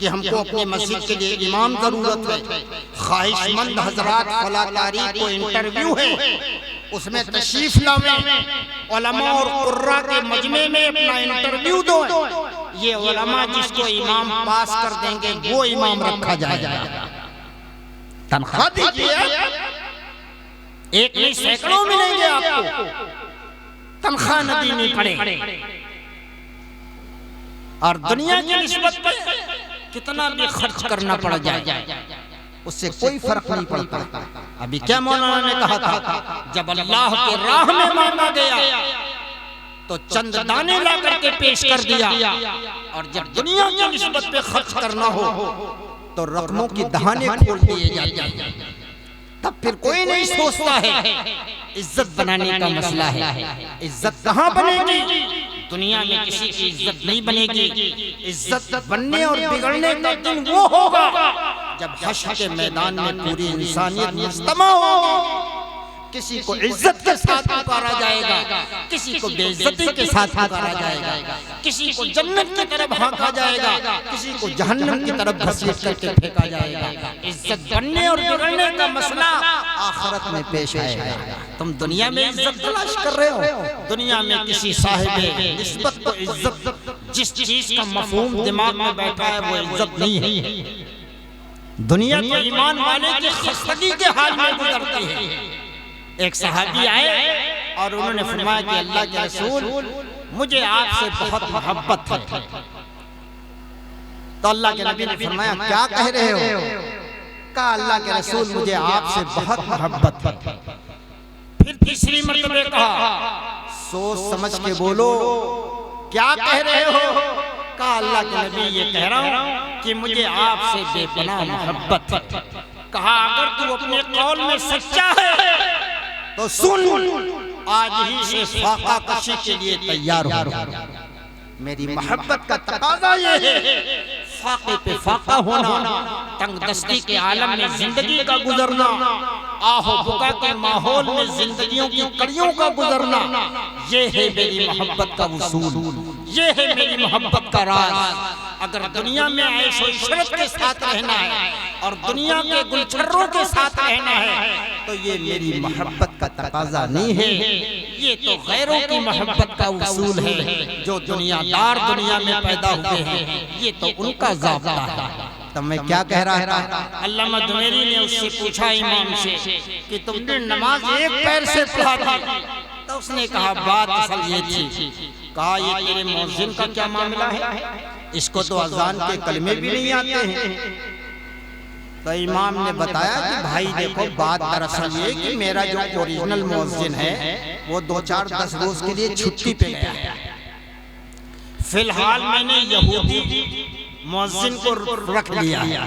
कि हमको अपने मस्जिद के लिए इमाम जरूरत है। ख्वाहिशमंद हजरात फला तारीख को इंटरव्यू है, उसमें तशरीफ लावें, उलमा और कुर्रा के मजमे में अपना इंटरव्यू दो। ये उलमा जिसको इमाम पास कर देंगे वो इमाम रखा जाएगा। तनख्वाह दीजिए, एक नहीं सैकड़ों मिलेंगे आपको, तनख्वाह न देनी पड़े। और दुनिया की निस्बत पे कितना भी खर्च करना पड़ जाए उससे कोई फर्क नहीं पड़ता। अभी क्या मौलाना ने कहा था, जब अल्लाह के राह में मांगा गया तो चंद दाने ला करके पेश कर दिया, और जब दुनिया की निस्बत पे खर्च करना हो तो रकमों की दहाने खोल दिए जाते हैं। तब फिर कोई नहीं सोचता है इज्जत बनाने का मसला है। इज्जत कहाँ बनेगी? दुनिया में किसी की इज्जत नहीं बनेगी। इज्जत बनने और बिगड़ने का दिन वो होगा जब हश्र के मैदान में पूरी इंसानियत मुज्तमा होगी। किसी को इज्जत के साथ पुकारा जाएगा, किसी को बेइज्जती के साथ पुकारा जाएगा, किसी को जन्नत की तरफ हाँका जाएगा, किसी को जहन्नम की तरफ घसीट करके फेंका जाएगा। इज्जत बनने और बिगड़ने का मसला आखिरत में पेश आएगा। तुम दुनिया में इज्जत तलाश कर रहे हो, दुनिया में किसी साहिब निस्बत को इज्जत, जिस चीज का मफहूम दिमाग में बैठा है वो इज्जत नहीं है। दुनिया के ईमान वाले की खस्तगी के हाल में गुजरते हैं। एक सहाबी आए और उन्होंने फरमाया कि अल्लाह के रसूल, मुझे आपसे बहुत मोहब्बत है। तो अल्लाह के नबी ने फरमाया, क्या कह रहे हो? कहा, अल्लाह के रसूल, मुझे आपसे बहुत मोहब्बत है। फिर तीसरी मर्तबे कहा, सोच समझ के बोलो, क्या कह रहे हो? कहा, अल्लाह के नबी, ये कह रहा हूँ कि मुझे आपसे बेपनाह मोहब्बत है। कहा, अगर तू अपने कौल में सच्चा है तो सुन, आज ही से फाका कशी के लिए तैयार हो। मेरी मोहब्बत का तकाजा ये है, फाके पे फाका होना, तंगदस्ती के आलम में जिंदगी का गुजरना, आहो बुका के माहौल में जिंदगियों की कड़ियों का गुजरना, ये है मेरी मोहब्बत का उसूल, ये है मेरी मोहब्बत का राज। अगर दुनिया में ऐशो इशरत के साथ रहना है और दुनिया के गुलछर्रों के साथ रहना है तो ये मेरी मोहब्बत का तकाजा नहीं है, ये तो गैरों की मोहब्बत का उसूल है। जो दुनियादार दुनिया में पैदा हुए हैं ये तो उनका ज़ाब्ता है। तब मैं क्या कह रहा था, अल्लामा दुमेरी ने उससे पूछा इमाम से कि तुमने नमाज एक पैर से पढ़ा था? तो उसने कहा, बात असल ये थी। कहा, ये तेरे मौज़िन का क्या मामला है? इसको तो अजान के कलमे भी नहीं आते हैं। तो इमाम ने बताया कि भाई देखो, बात दरअसल ये कि मेरा जो ओरिजिनल मौज़िन है वो 2-4-10 रोज के लिए छुट्टी पे गया है। फिलहाल मैंने यहूदी मौज़िन को रख लिया है,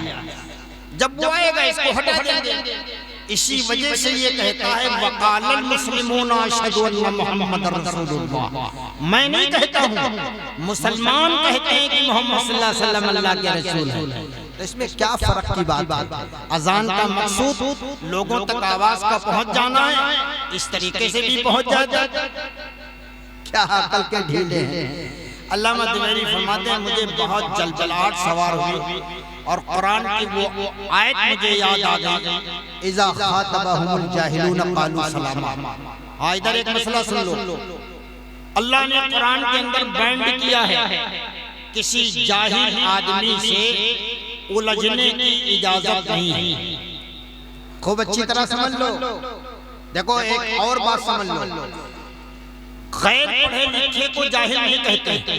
जब वो आएगा इसको हटा देंगे। इसी वजह से ये कहता है, वक़ालल मुस्लिमूना अशहदु अन्ना मुहम्मदर रसूलुल्लाह। मैं नहीं कहता हूँ, मुसलमान कहते हैं कि मोहम्मद सल्लल्लाहु अलैहि वसल्लम अल्लाह के रसूल हैं। तो इसमें क्या फर्क की बात? अजान का मकसूद लोगों तक आवाज का पहुंच जाना है, इस तरीके से भी पहुंच जाता है। क्या अकल के ढीले हैं। अल्लामा दुमेरी फरमाते हैं, मुझे बहुत जलजलाहट सवार हुई और कुरान की वो आयत मुझे याद आ गई, इज़ा खातबहुमुल जाहिलून क़ालू सलामा। इधर एक मसला सुन लो, अल्लाह ने कुरान के अंदर बैंड किया है, किसी जाहिल आदमी से उलझने की इजाजत नहीं है। खूब अच्छी तरह समझ लो। देखो एक और बात समझ लो, गैर पढ़े लिखे को जाहिल नहीं कहते,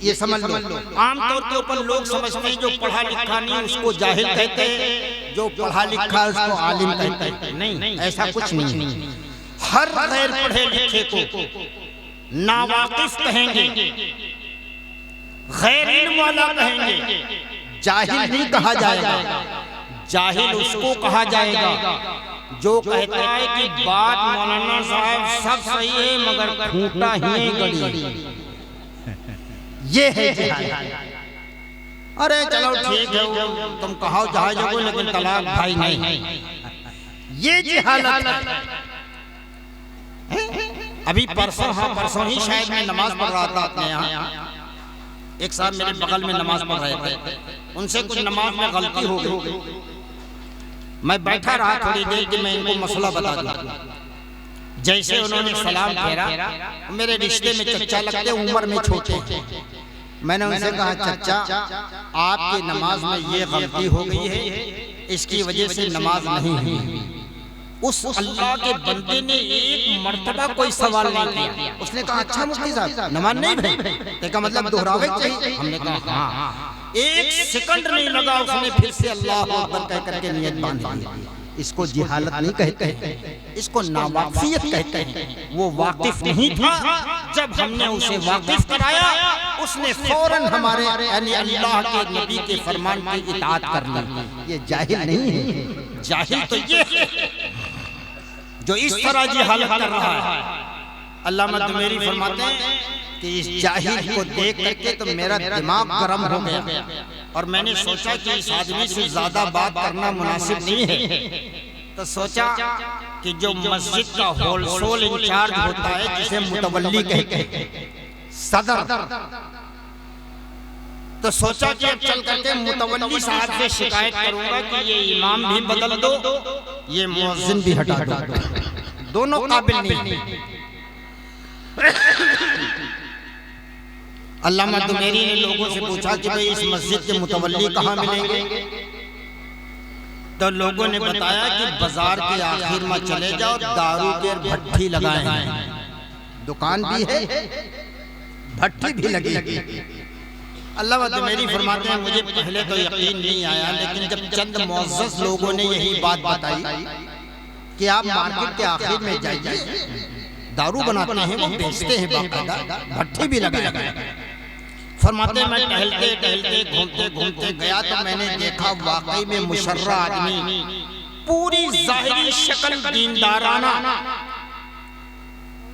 ये समझ लो। आमतौर के ऊपर लोग समझते हैं जो पढ़ा लिखा नहीं उसको जाहिल कहते हैं, जो पढ़ा लिखा उसको आलिम कहते हैं। नहीं, ऐसा कुछ नहीं। हर गैर पढ़े लिखे को नावाकिफ कहेंगे, गैर इल्म वाला कहेंगे, जाहिल नहीं कहा जाएगा, जाहिल उसको कहा जाएगा जो कहता है कि बात मौलाना साहब सब सही है मगर खूंटा ही गड़ी। ये है जिहालत। अरे चलो ठीक है, तुम कहो जहाज को, लेकिन तलाक भाई नहीं। ये जिहालत है। अभी परसों ही शायद मैं नमाज पढ़ रहा था अपने यहाँ, एक साहब मेरे बगल में नमाज पढ़ रहे थे, उनसे कुछ नमाज में गलती हो गई। मैं बैठा रहा थोड़ी देर कि मैं इनको मसला बता दूं। जैसे उन्होंने सलाम फेरा, मेरे रिश्ते में चचा लगते, उम्र में छोटे, मैंने उनसे कहा चचा आपकी नमाज में ये गलती हो गई है, इसकी वजह से नमाज नहीं हुई। उस अल्लाह के बंदे ने एक मर्तबा कोई सवाल नहीं किया। उसने कहा अच्छा मुफ्ती साहब नमाज नहीं भाई, इसका मतलब दोहरावे चाहिए। हमने कहा हाँ। एक सेकंड नहीं लगा, उसने फिर से अल्लाह अकबर कह करके नियत बांधी। इसको जिहालत नहीं कहते, इसको नावाकिफियत कहते हैं। वो वाकिफ नहीं था, जब हमने उसे वाकिफ कराया उसने फौरन हमारे यानी अल्लाह के नबी के फरमान की इताअत कर ली। ये जाहिल नहीं है, जाहिल तो ये जो इस तरह जिहालत कर रहा है। अल्लामा दुमेरी फरमाते हैं कि इस जाहिल को देख करके तो मेरा दिमाग गर्म हो गया और मैंने सोचा कि इस आदमी से ज्यादा बात करना मुनासिब नहीं है। तो सोचा कि जो मस्जिद का होलसेल इंचार्ज होता है, जिसे मुतवल्ली कहते हैं, सदर, तो सोचा कि अब चल करके मुतवल्ली साहब से शिकायत करूंगा कि ये इमाम भी बदल दो, ये मुअज्जिन भी हटा दो, दोनों काबिल नहीं। अल्लामा दुमेरी ने लोगों से पूछा कि भाई इस मस्जिद के मुतवल्ली कहाँ मिलेंगे? तो लोगों ने बताया कि बाजार के आखिर में चले जाओ, दारू के भट्टी लगाए हैं, दुकान भी है, भट्टी भी लगी। अल्लामा दुमेरी फरमाते हैं मुझे पहले तो यकीन नहीं आया, लेकिन जब चंद मुअज़्ज़ज़ लोगों ने यही बात बताई कि आप मार्केट के आखिर में जाइए, दारू बनाते हैं, वो बेचते हैं, बाकायदा भट्टी भी लगाए। फरमाते मैं टहलते टहलते घूमते घूमते गया तो मैंने देखा वाकई में मुशर्रा आदमी, पूरी ज़ाहिरी शक्ल दीनदाराना,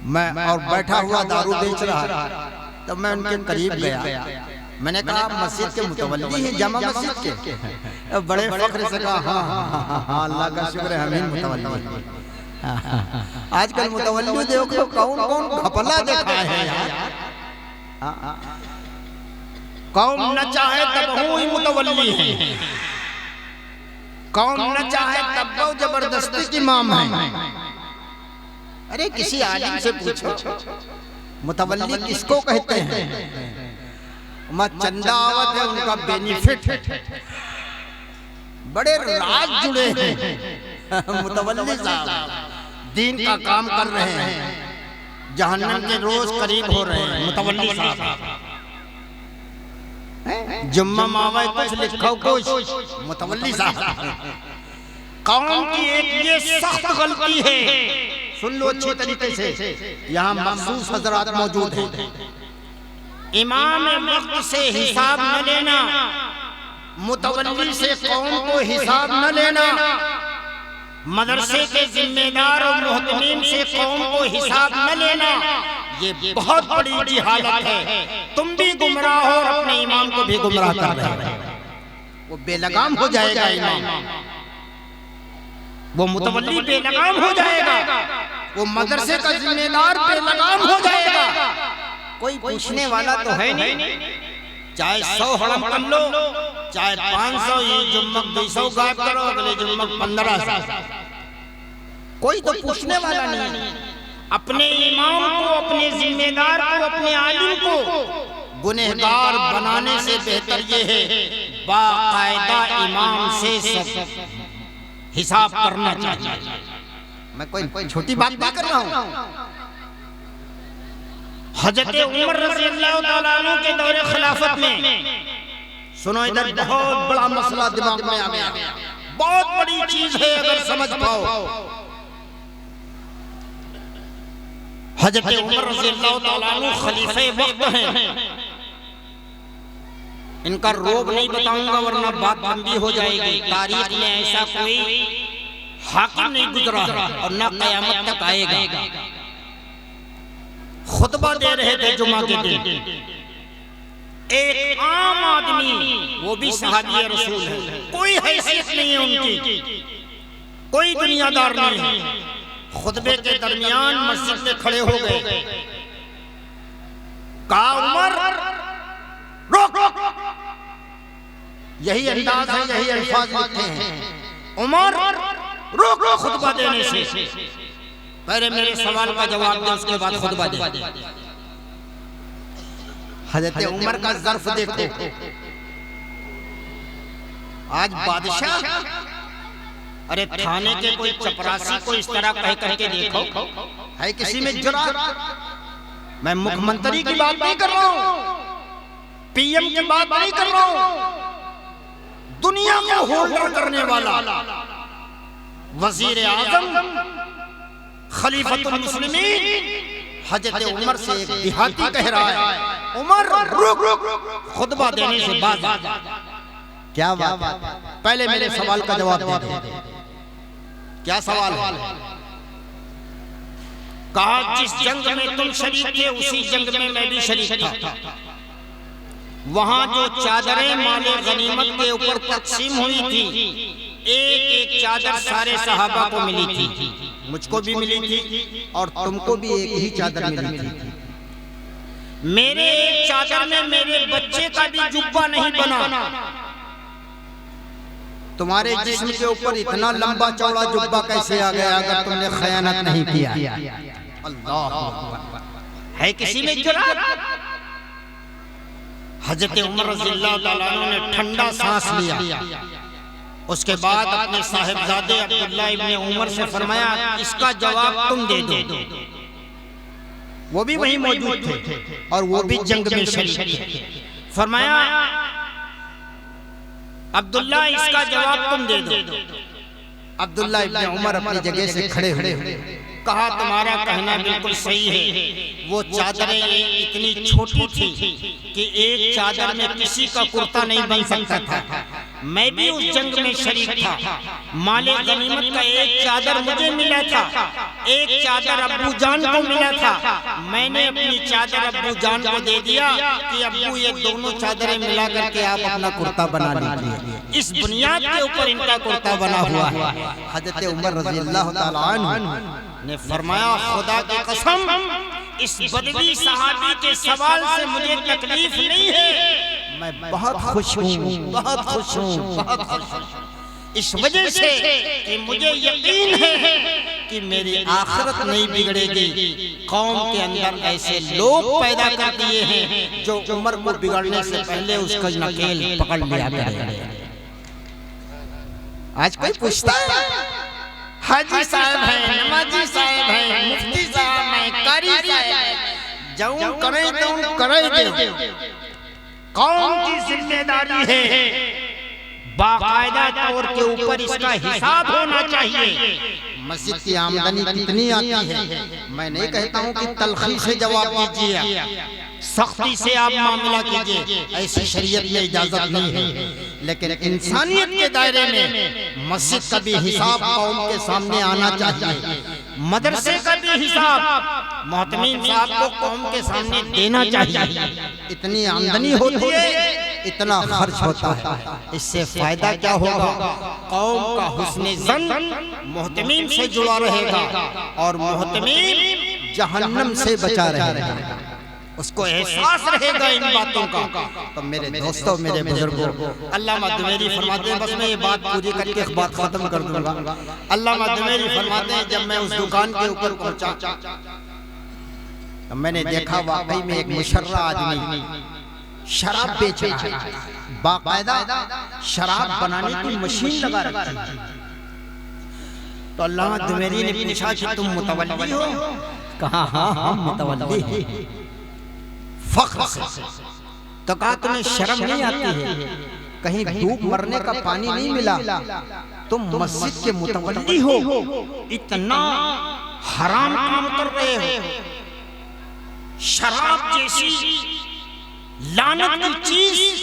मैं और बैठा हुआ दारू बेच रहा। तब मैं उनके करीब गया, मैंने कहा आप मस्जिद के मुतवल्ली हैं, जामा मस्जिद के? बड़े फख्र से कहा हाँ अल्लाह का शुक्र है हम ही मुतवल्ली। आजकल मुतवल्ली देखो कौन कौन घपला देखा है यार। कौम न चाहे तब ही मुतवल्ली है, कौम न चाहे तब वो जबरदस्ती की इमाम है। अरे किसी आलिम से पूछो मुतवल्ली किसको कहते हैं? चंदा आवत है उनका बेनिफिट, बड़े राज जुड़े हैं। मुतवल्ली साहब दीन का काम कर रहे हैं, जहन्नम के रोज करीब हो रहे हैं। मुतवल्ली साहब जुम्मा मावा कुछ लिखो कुछ, मुतवल्ली साहब कौम की एक ये सख्त गलती है, सुन लो अच्छी तरीके से, यहाँ मखसूस हजरात मौजूद हैं। इमाम वक्त से हिसाब न लेना, मुतवल्ली से कौम को हिसाब न लेना, मदरसे के जिम्मेदार और मुहतमीम से कौम को हिसाब न लेना, ये बहुत बड़ी जिहालत है। तुम भी गुमराह हो और अपने इमाम को भी गुमराह कर रहे हो। वो बेलगाम हो जाएगा इमाम, वो मुतवल्ली बेलगाम हो जाएगा, वो मदरसे का जिम्मेदार बेलगाम हो जाएगा। कोई पूछने वाला तो है नहीं, चाहे 100 हड़म कर लो, चाहे 500, ये जुम्मक 200 गायब करो, अगले जुम्मक 1500, कोई तो पूछने वाला नहीं। अपने इमाम को, अपने जिम्मेदार को, अपने आलिम को गुनहगार बनाने से बेहतर ये है बाकायदा इमाम से सब हिसाब करना चाहिए। मैं कोई छोटी बात नहीं कर रहा हूँ। हजरत उमर रज़ी अल्लाह ताला अन्हु के दौरे खिलाफत में, सुनो इधर बहुत बड़ा मसला दिमाग में आ गया, बहुत बड़ी चीज है अगर समझ पाओ। हजरत उमर रज़ी अल्लाह ताला अन्हु खलीफे वक्त हैं। इनका रोग नहीं बताऊंगा वरना बात लंबी हो जाएगी। तारीख में ऐसा कोई हाकिम नहीं गुजरा है और न कयामत तक आएगा। खुतबा दे रहे थे जुमा के दिन, एक आम आदमी, वो भी सहाबी रसूल है, कोई हैसियत नहीं है उनकी, कोई दुनियादार नहीं है। खुतबे के दरमियान मस्जिद में खड़े हो गए, कहा उमर रोक रोक, यही अंदाज है, यही अल्फाज लिखे हैं, उमर रोक रोक खुतबा देने से, पहले मेरे सवाल का जवाब दे, उसके बाद खुतबा दे। हजरत उमर का ज़र्फ देखो, आज बादशाह, अरे थाने के कोई चपरासी को इस तरह कह करके देखो, है किसी में जुर्अत? मैं मुख्यमंत्री की बात नहीं कर रहा हूं, पीएम की बात नहीं कर रहा हूं, दुनिया को होल्डर करने वाला वजीर आजम खलीफतुल मुस्लिमीन हजरत उमर से एक देहाती कह रहा है, उमर रुक रुक खुतबा देने से बाद। क्या बात? पहले मेरे सवाल का जवाब दे। क्या सवाल है? कहा जिस जंग में तुम शरीक थे उसी जंग में मैं भी शरीक था। वहां जो चादरें माले गनीमत के ऊपर तकसीम हुई थी, एक एक चादर सारे सहाबा को मिली थी, मुझको भी मिली थी और तुमको भी एक ही चादर मिली थी। मेरे एक चादर में मेरे बच्चे का भी जुब्बा नहीं बना, तुम्हारे जिस्म के ऊपर इतना लंबा चौड़ा जुब्बा कैसे आ गया अगर तुमने खयानत नहीं किया? अल्लाह, है किसी में जुर्अत? हजरत उमर रज़ियल्लाहु ताला अन्हु ने ठंडा सांस लिया, उसके बाद अपने साहिबजादे अब्दुल्लाह इब्ने उमर से फरमाया, इसका जवाब तुम दे दो। वो भी वहीं मौजूद थे और वो भी जंग में शरीक थे। फरमाया, अब्दुल्ला इसका जवाब तुम दे दो। अब्दुल्ला इब्ने उमर अपनी जगह से खड़े हुए, कहा तुम्हारा कहना बिल्कुल सही है, वो चादरें इतनी छोटी थी कि एक चादर में किसी का कुर्ता नहीं बन सकता था। मैं भी उस जंग में शरीक था, माले गनीमत का एक चादर मुझे मिला था, एक चादर अब्बू जान को मिला था। मैंने अपनी चादर अब्बू जान को दे दिया कि अब्बू ये दोनों चादरें मिला करके आप अपना कुर्ता बना लीजिए। इस बुनियाद के ऊपर इनका कुर्ता बना हुआ है। हजरत उमर रज़ियल्लाहु ताला अन्हु ने फरमाया, खुदा की कसम, इस बदवी सहाबी के सवाल से मुझे तकलीफ नहीं है, मैं बहुत खुश हूँ, बहुत खुश हूँ, बहुत खुश हूँ, इस वजह से कि मुझे यकीन है कि मेरी आखिरत नहीं बिगड़ेगी। कौम के अंदर ऐसे लोग पैदा कर दिए हैं जो उमर को बिगड़ने से पहले उसका नकेल पकड़ लिया करेंगे। आज कोई पूछता है, हाजी साहब है, नमाजी साहब है, मुफ्ती साहब है, कारी साहब है, जाऊं करें तो करे दे, कौम की जिम्मेदारी है, बाकायदा तौर के ऊपर इसका हिसाब होना चाहिए। मस्जिद की आमदनी कितनी आती है, मैं नहीं कहता हूँ कि तलखी से जवाब दीजिए, सख्ती से आप मामला कीजिए, ऐसी शरीयत में इजाजत नहीं है, लेकिन इंसानियत के दायरे में मस्जिद का भी हिसाब कौम के सामने आना चाहिए, मदरसे का भी हिसाब मोहतमीम साहब को कौम के सामने देना चाहिए। इतनी आमदनी होती है, इतना खर्च होता है, इससे फायदा क्या होगा? कौम का हुस्ने ज़न मोहतमीम से जुड़ा रहेगा और मोहतमीम जहन्नम से बचा रहेगा, उसको एहसास रहेगा इन बातों का। तो मेरे दोस्तों, मेरे बुजुर्गों, अल्लामा दुमेरी फरमाते हैं, बस मैं ये बात पूरी करके बात खत्म कर दूंगा। अल्लामा दुमेरी फरमाते हैं, जब मैं उस दुकान के ऊपर पहुंचा तो मैंने देखा वाकई में एक मुशर्रा आदमी शराब बेच रहा है, बाकायदा शराब बनाने की मशीन लगा रखी है। तो अल्लामा दुमेरी ने पूछा कि तुम मुतवल्ली हो? कहा हाँ हाँ मुतवल्ली है, फख्र से। तो कहा तुम्हें शर्म नहीं आती है, कहीं डूब मरने का पानी नहीं मिला, तुम मस्जिद के मुतवल्ली हो, इतना हराम काम कर रहे हो, शराब जैसी लानत की चीज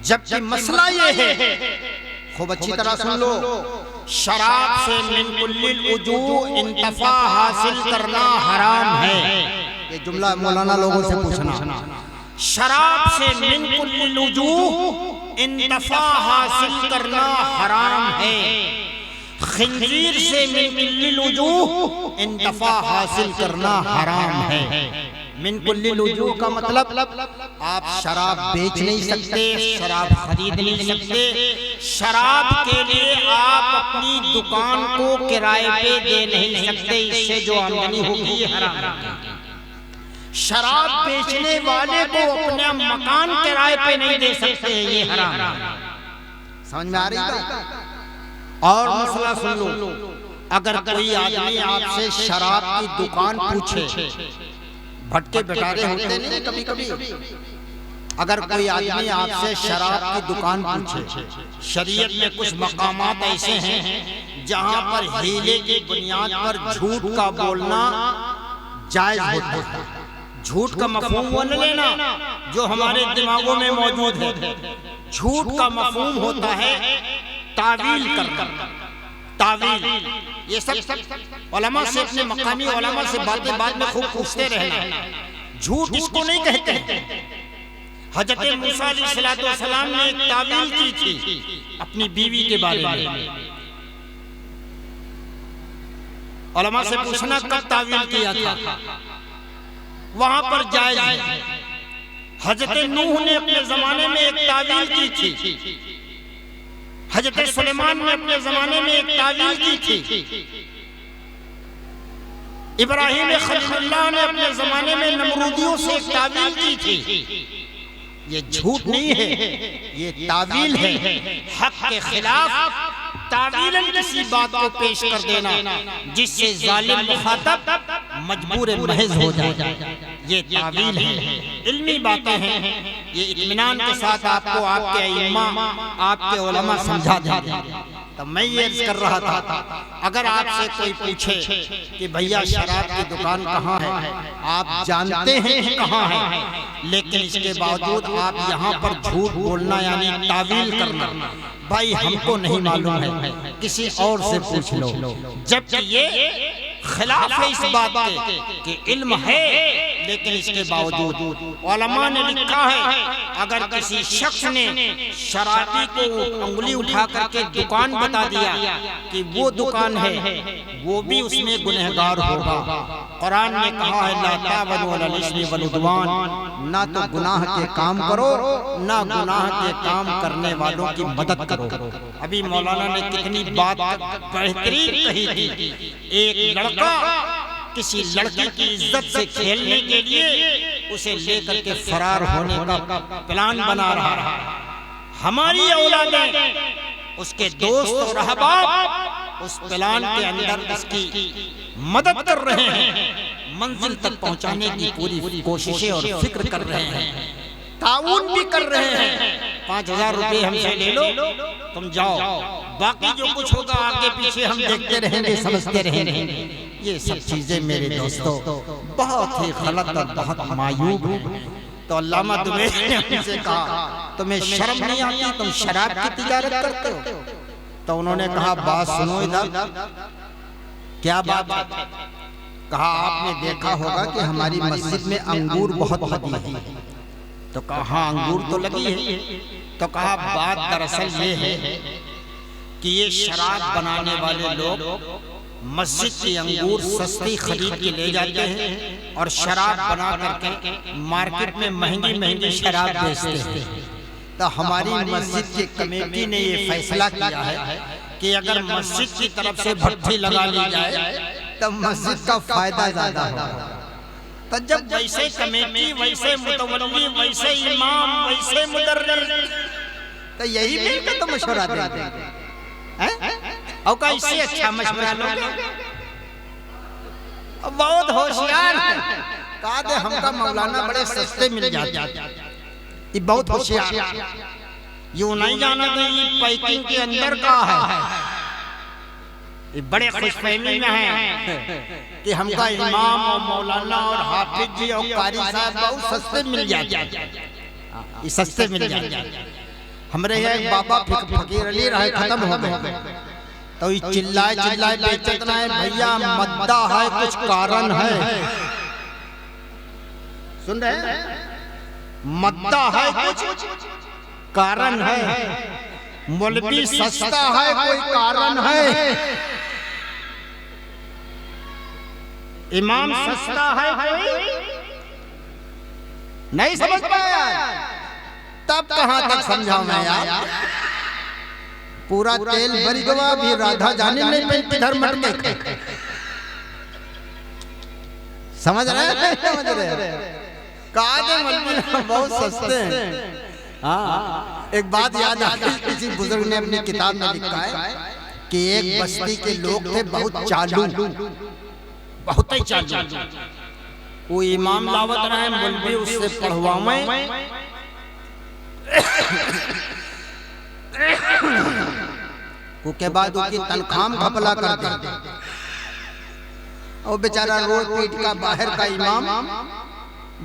जबकि मसला ये है, खूब अच्छी तरह सुन लो, शराब से मिन कुल्लिल वजूह इंतफा हासिल करना हराम है। ये जुमला मौलाना लोगों से पूछना। शराब से मिन कुल्लिल वजूह इंतफा हासिल करना हराम है। खिंजीर से मिन कुल्लिल वजूह इंतफा हासिल करना हराम है। मिन कुल्लिल वजूह का मतलब आप शराब बेच नहीं सकते, शराब खरीद नहीं सकते, शराब के लिए आप अपनी दुकान को किराए पे दे नहीं सकते, इससे जो आमदनी होगी ये हराम है। शराब बेचने वाले को अपना मकान किराए पे नहीं दे सकते, ये हराम है। समझ में आ रही है? और मसला सुन लो, अगर कोई आदमी आपसे शराब की दुकान पूछे, भटके बेटारे होते नहीं कभी कभी, अगर कोई आदमी आपसे शराब की दुकान पूछे, शरीयत में कुछ मकामात ऐसे हैं जहां पर हीले की बुनियाद पर झूठ का बोलना जायज होता है। झूठ का मफहूम वो न लेना जो हमारे दिमागों में मौजूद है। झूठ का मफहूम होता है तावील करना, तावील। ये सब उलमा से, अपने मकामी उलमा से बातें बाद में खूब पूछते रहना। झूठ इसको नहीं कहते। हजरत मूसा अलैहिस्सलाम ने एक तावील की थी अपनी बीवी के बारे में। उलमा से पूछना कब तावील किया था, वहां पर जायज है। हजरत नूह ने अपने जमाने में एक तावील की थी, हजरत सुलेमान ने अपने जमाने में एक तावील की थी, इब्राहिम खलीलुल्लाह ने अपने जमाने में नमरूदियों से एक तावील की थी। ये झूठ नहीं है, ये तावील है। हक के खिलाफ तावीलन किसी बात को पेश कर देना जिससे जालिम मुखातब मजबूर महज हो जाए, ये तावील है। इल्मी बातें हैं, ये इत्मीनान के साथ आपको आपके इमाम, आपके उलमा समझा देंगे। तो मैं ये अर्ज कर रहा था, अगर आपसे कोई पूछे कि भैया शराब की दुकान कहाँ है, आप जानते हैं कहाँ है, लेकिन इसके बावजूद आप यहाँ पर झूठ बोलना यानी तावील करना, भाई हमको नहीं मालूम है, किसी और से पूछ लो। जबकि ये खिलाफ है इस बात के कि इल्म है, लेकिन इसके बावजूद उलमा ने लिखा है अगर किसी शख्स ने शराबी को उंगली उठा करके दुकान बता दिया कि वो दुकान है, वो भी उसमें गुनहगार होगा। कुरान ने कहा है ला तावनु अलल इस्मी वल उद्वान, ना तो गुनाह के काम करो ना गुनाह के काम करने वालों की मदद करो। अभी मौलाना ने कितनी बात बेहतरीन कही थी। एक लड़का किसी लड़की की इज्जत से खेलने के लिए उसे लेकर के फरार होने का प्लान बना रहा है। हमारी औलादें, उसके दोस्त और अहबाब उस प्लान के अंदर उसकी मदद कर रहे हैं, मंजिल तक पहुंचाने की पूरी कोशिशें और फिक्र कर रहे हैं, ताउन भी कर रहे हैं। 5000 रुपए हमसे ले लो, तुम जाओ, बाकी जो कुछ होगा आगे पीछे हम देखते रहेंगे, समझते रहेंगे। ये सब चीजें मेरे दोस्तों बहुत ही गलत और बहुत मायूब है। तो अल्लामा दुबैरी ने हमसे कहा तुम्हें शर्म नहीं आती, तुम शराब की तिजारत करते हो? तो उन्होंने कहा बात सुनो इधर। क्या बात? कहा आपने देखा होगा कि हमारी मस्जिद में अंगूर बहुत लगी है। तो कहा हाँ अंगूर तो लगी है। तो कहा बात दरअसल ये है कि ये शराब बनाने वाले लोग मस्जिद के अंगूर सस्ती खरीद के ले जाते हैं और शराब बना करके मार्केट में महंगी महंगी शराब बेचते हैं। तो हमारी मस्जिद की कमेटी ने ये फैसला किया है कि अगर मस्जिद की तरफ से भट्ठी लगा ली जाए तो मस्जिद का फायदा ज्यादा होगा। तो जब वैसे कमेटी, वैसे मुतवल्ली, वैसे इमाम, वैसे मुदर्रिस, तो यही मिलकर तो मशवरा देते हैं। और का इससे अच्छा मशवरा लोगे? बहुत होशियार है। कहा दे हमका मौलाना बड़े सस्ते मिल जाते, ये बहुत होशियार। यूं नहीं जाना था ये पैकिंग के अंदर का है, ये बड़े खुशफहमी में है कि हमका इमाम और मौलाना और हाफिज जी और कारी साहब बहुत सस्ते मिल जाते, ये सस्ते मिल जाते। हमरे यहाँ एक बाबा फकीर अली रहे, खत्म हो गए, तो ये चिल्लाए चिल्लाए बेचत ना है भैया, मद्दा है कुछ कारण है, सुन रहे हैं, मद्दा है कुछ कारण है, मौलवी सस्ता है कोई कारण है, इमाम सस्ता है कोई नहीं समझ पाया, तब कहां तक समझाऊं मैं यार। पूरा तेल भरी गवा भी राधा जाने नहीं पे किधर मटके, समझ रहे समझ रहे, कहा बहुत सस्ते हैं। हाँ, एक बात याद आ गई, किसी बुजुर्ग ने अपनी किताब में लिखा है कि एक बस्ती के लोग थे बहुत चालू, बहुत ही चालू, वो इमाम लावत रहे, मौलवी उससे पढ़वावे, उसके बाद उसकी तनख्वाह घपला कर दे, और बेचारा रोड पीट का बाहर का इमाम,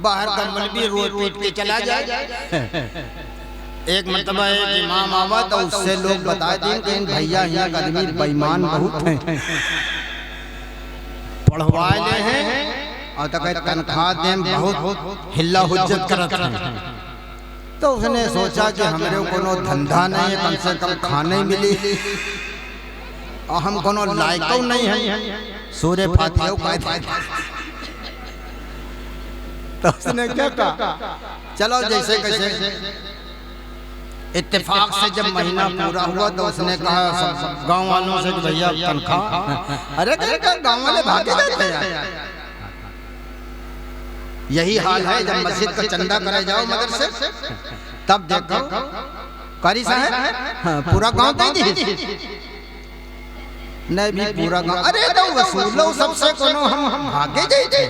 बाहर का मौलवी रोड पीट के चला जाए। एक मर्तबा एक इमाम आवा तो उससे लोग बता दें कि भैया यहाँ का आदमी बेईमान बहुत हैं, पढ़वाए हैं और तो तनख्वाह दें बहुत हिल्ला हुज्जत करत हैं। तो उसने सोचा कि हमारे कोनो धंधा नहीं है, कम से कम खाने मिली, और हम कोनो लायक नहीं है सूर्य फातिहा, तो उसने क्या कहा, चलो जैसे कैसे। इत्तेफाक से जब महीना पूरा हुआ तो उसने कहा गांव वालों से कि भैया तनख्वाह, अरे गांव वाले भागे जाते हैं, यही हाल है जब मस्जिद का चंदा करे जाओ मदरसे, तब देखो कारी साहब पूरा गांव दे दी, नहीं भी पूरा गांव, अरे तो वसूलो सबसे कोनो हम भागे जाते,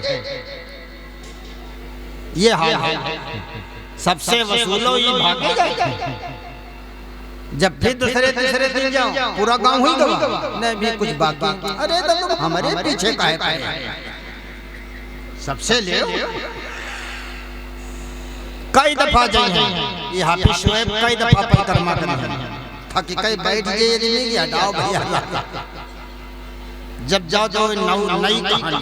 ये हाल है, सबसे वसूलो ये भागे जाते, जब फिर दूसरे तीसरे दिन जाओ पूरा गांव ही गवा, नहीं भी कुछ बाकी, अरे तो हमारे पीछे काहे काहे, सबसे ले कई दफा जाइए, ये हाफिज शुएब कई दफा परिक्रमा करी था कि कई बैठ गए नहीं गया, हटाओ भैया, जब जाओ तो नई कहानी।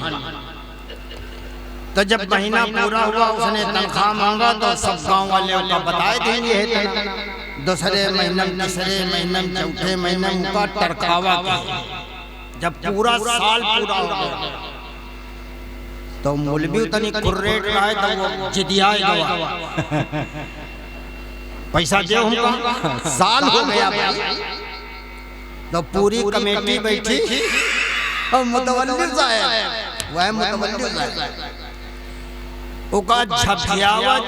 तो जब महीना पूरा हुआ उसने तनख्वाह मांगा तो सब गांव वाले का बताए देंगे है, दूसरे महीने तीसरे महीने चौथे महीने उनका टरखावा किया, जब पूरा साल पूरा हो गया तो मौलवी उतनी कुर्रेट रहा है तो वो जिदियाए गवा, पैसा दे हमको, साल हो गया तो पूरी कमेटी बैठी और मुतवल्ली साहब, वह मुतवल्ली साहब उका झपझियावत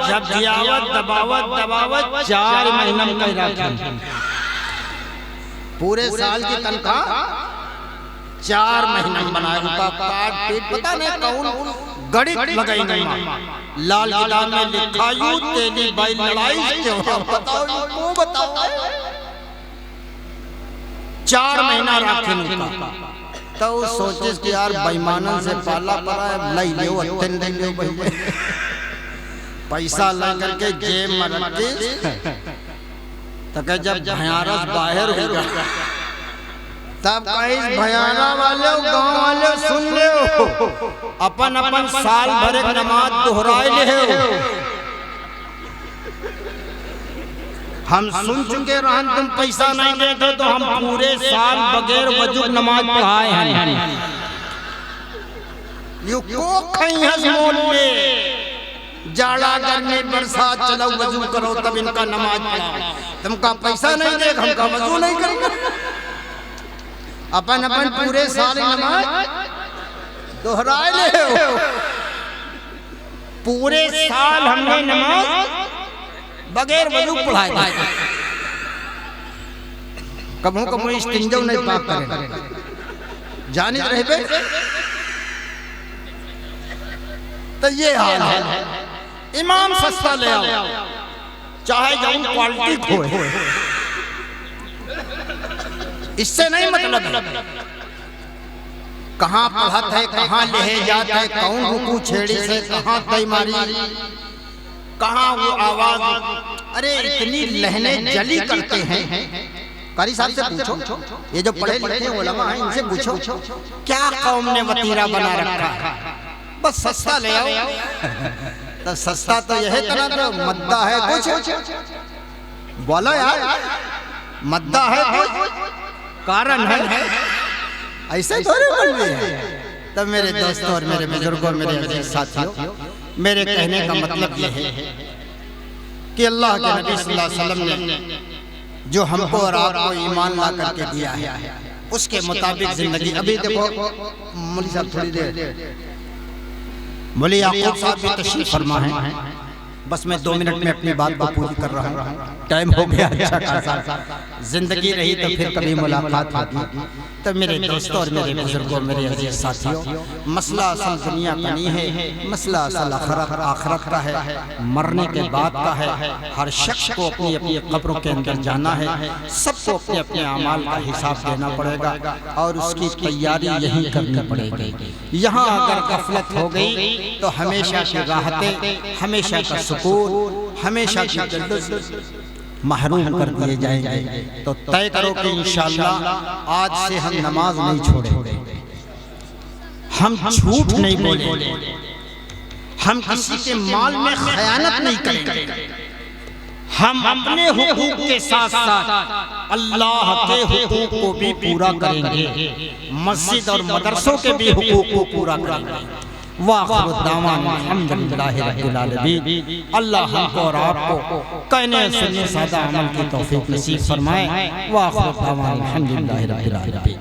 दबावत 4 महीना में रखा, पूरे साल की तनख्वाह 4 महीने में बनाया, उनका काट पीट पता नहीं कौन गणित लगाई नहीं, लाल किताब में लिखा यू तेरी बाई लड़ाई क्यों, बताओ वो बताओ, 4 महीना रखे उनका, तो सोचिस कि यार बेईमानन से पाला पड़ा है, लई लियो अत्यंत लियो भैया, पैसा ला करके जेब में रखी, तो कह जब भयारस बाहर हो गया तब कहीं भयाना वाले गांव वाले सुन ले, अपन अपन साल भर एक नमाज दोहराए ले, हम सुन चुके रहन तुम पैसा नहीं देते तो हम पूरे साल बगैर वजू नमाज पढ़ाए हैं, यू को कहीं हंस मोल ले, जाड़ा गर्मी बरसात चलो वजू करो तब इनका नमाज पढ़ाओ, तुमका पैसा नहीं दे हमका वजू नहीं करेंगे, अपन अपन पूरे साल नमाज दोहराए ले, पूरे साल हमने नमाज बगैर वजू पढ़ाए, कबो कबो इस्तिंजा नहीं पाक करे, जाने रहे पे तो ये हाल है, इमाम सस्ता ले आओ चाहे जाऊं क्वालिटी खोए, इससे नहीं मतलब है कहाँ पढ़त है, कहाँ ले जात है, कौन रुकू छेड़ी से कहाँ दई मारी, कहाँ वो आवाज, अरे इतनी लहने जली करते हैं। कारी साहब से पूछो, ये जो पढ़े लिखे उलमा हैं इनसे पूछो क्या कौम ने वतीरा बना रखा है, बस सस्ता ले आओ। तो सस्ता तो यह तना तो मद्दा है कुछ, बोलो यार मद्दा है कुछ, कारण है, ऐसे थोड़ी बोल रही है। तब मेरे दोस्तों और मेरे बुजुर्गों, मेरे अजीज साथियों, मेरे कहने का मतलब यह है कि अल्लाह के नबी सल्लल्लाहु अलैहि वसल्लम ने जो हमको और आपको ईमान ला करके दिया है उसके मुताबिक जिंदगी। अभी देखो मौलवी साहब थोड़ी देर, मौलवी याकूब साहब भी तशरीफ फरमा है, बस मैं 2 मिनट में अपनी बात को पूरी कर रहा हूँ, टाइम हो गया अच्छा खासा। जिंदगी रही तो फिर कभी मुलाकात होगी। तो मेरे दोस्तों और मेरे बुजुर्गों, मेरे अजीज साथियों, मसला असल दुनिया का नहीं है, मसला असल आखिरत का है, मरने के बाद का है। हर शख्स को अपनी अपनी कब्रों के अंदर जाना है, सबको अपने अपने अमाल का हिसाब देना पड़ेगा और उसकी तैयारी यही करनी पड़ेगी। यहाँ अगर गफलत हो गई तो हमेशा की राहतें, हमेशा का सुकून, हमेशा की जन्नत महरूम कर दिए जाएंगे। तो तय करो कि इंशाअल्लाह आज से हम नमाज नहीं छोड़ेंगे, हम झूठ नहीं बोलेंगे, हम किसी के माल में खयानत नहीं करेंगे, हम अपने हुकूक के साथ साथ अल्लाह के हुकूक को भी पूरा करेंगे, मस्जिद और मदरसों के भी हुकूक को पूरा करेंगे। वाखिरु दावाना अल्हम्दुलिल्लाहि रब्बिल आलमीन। अल्लाह हमको और आपको कहने सुनने सादा अमल की तौफीक नसीब फरमाए। वाखिरु दावाना अल्हम्दुलिल्लाहि रब्बिल आलमीन।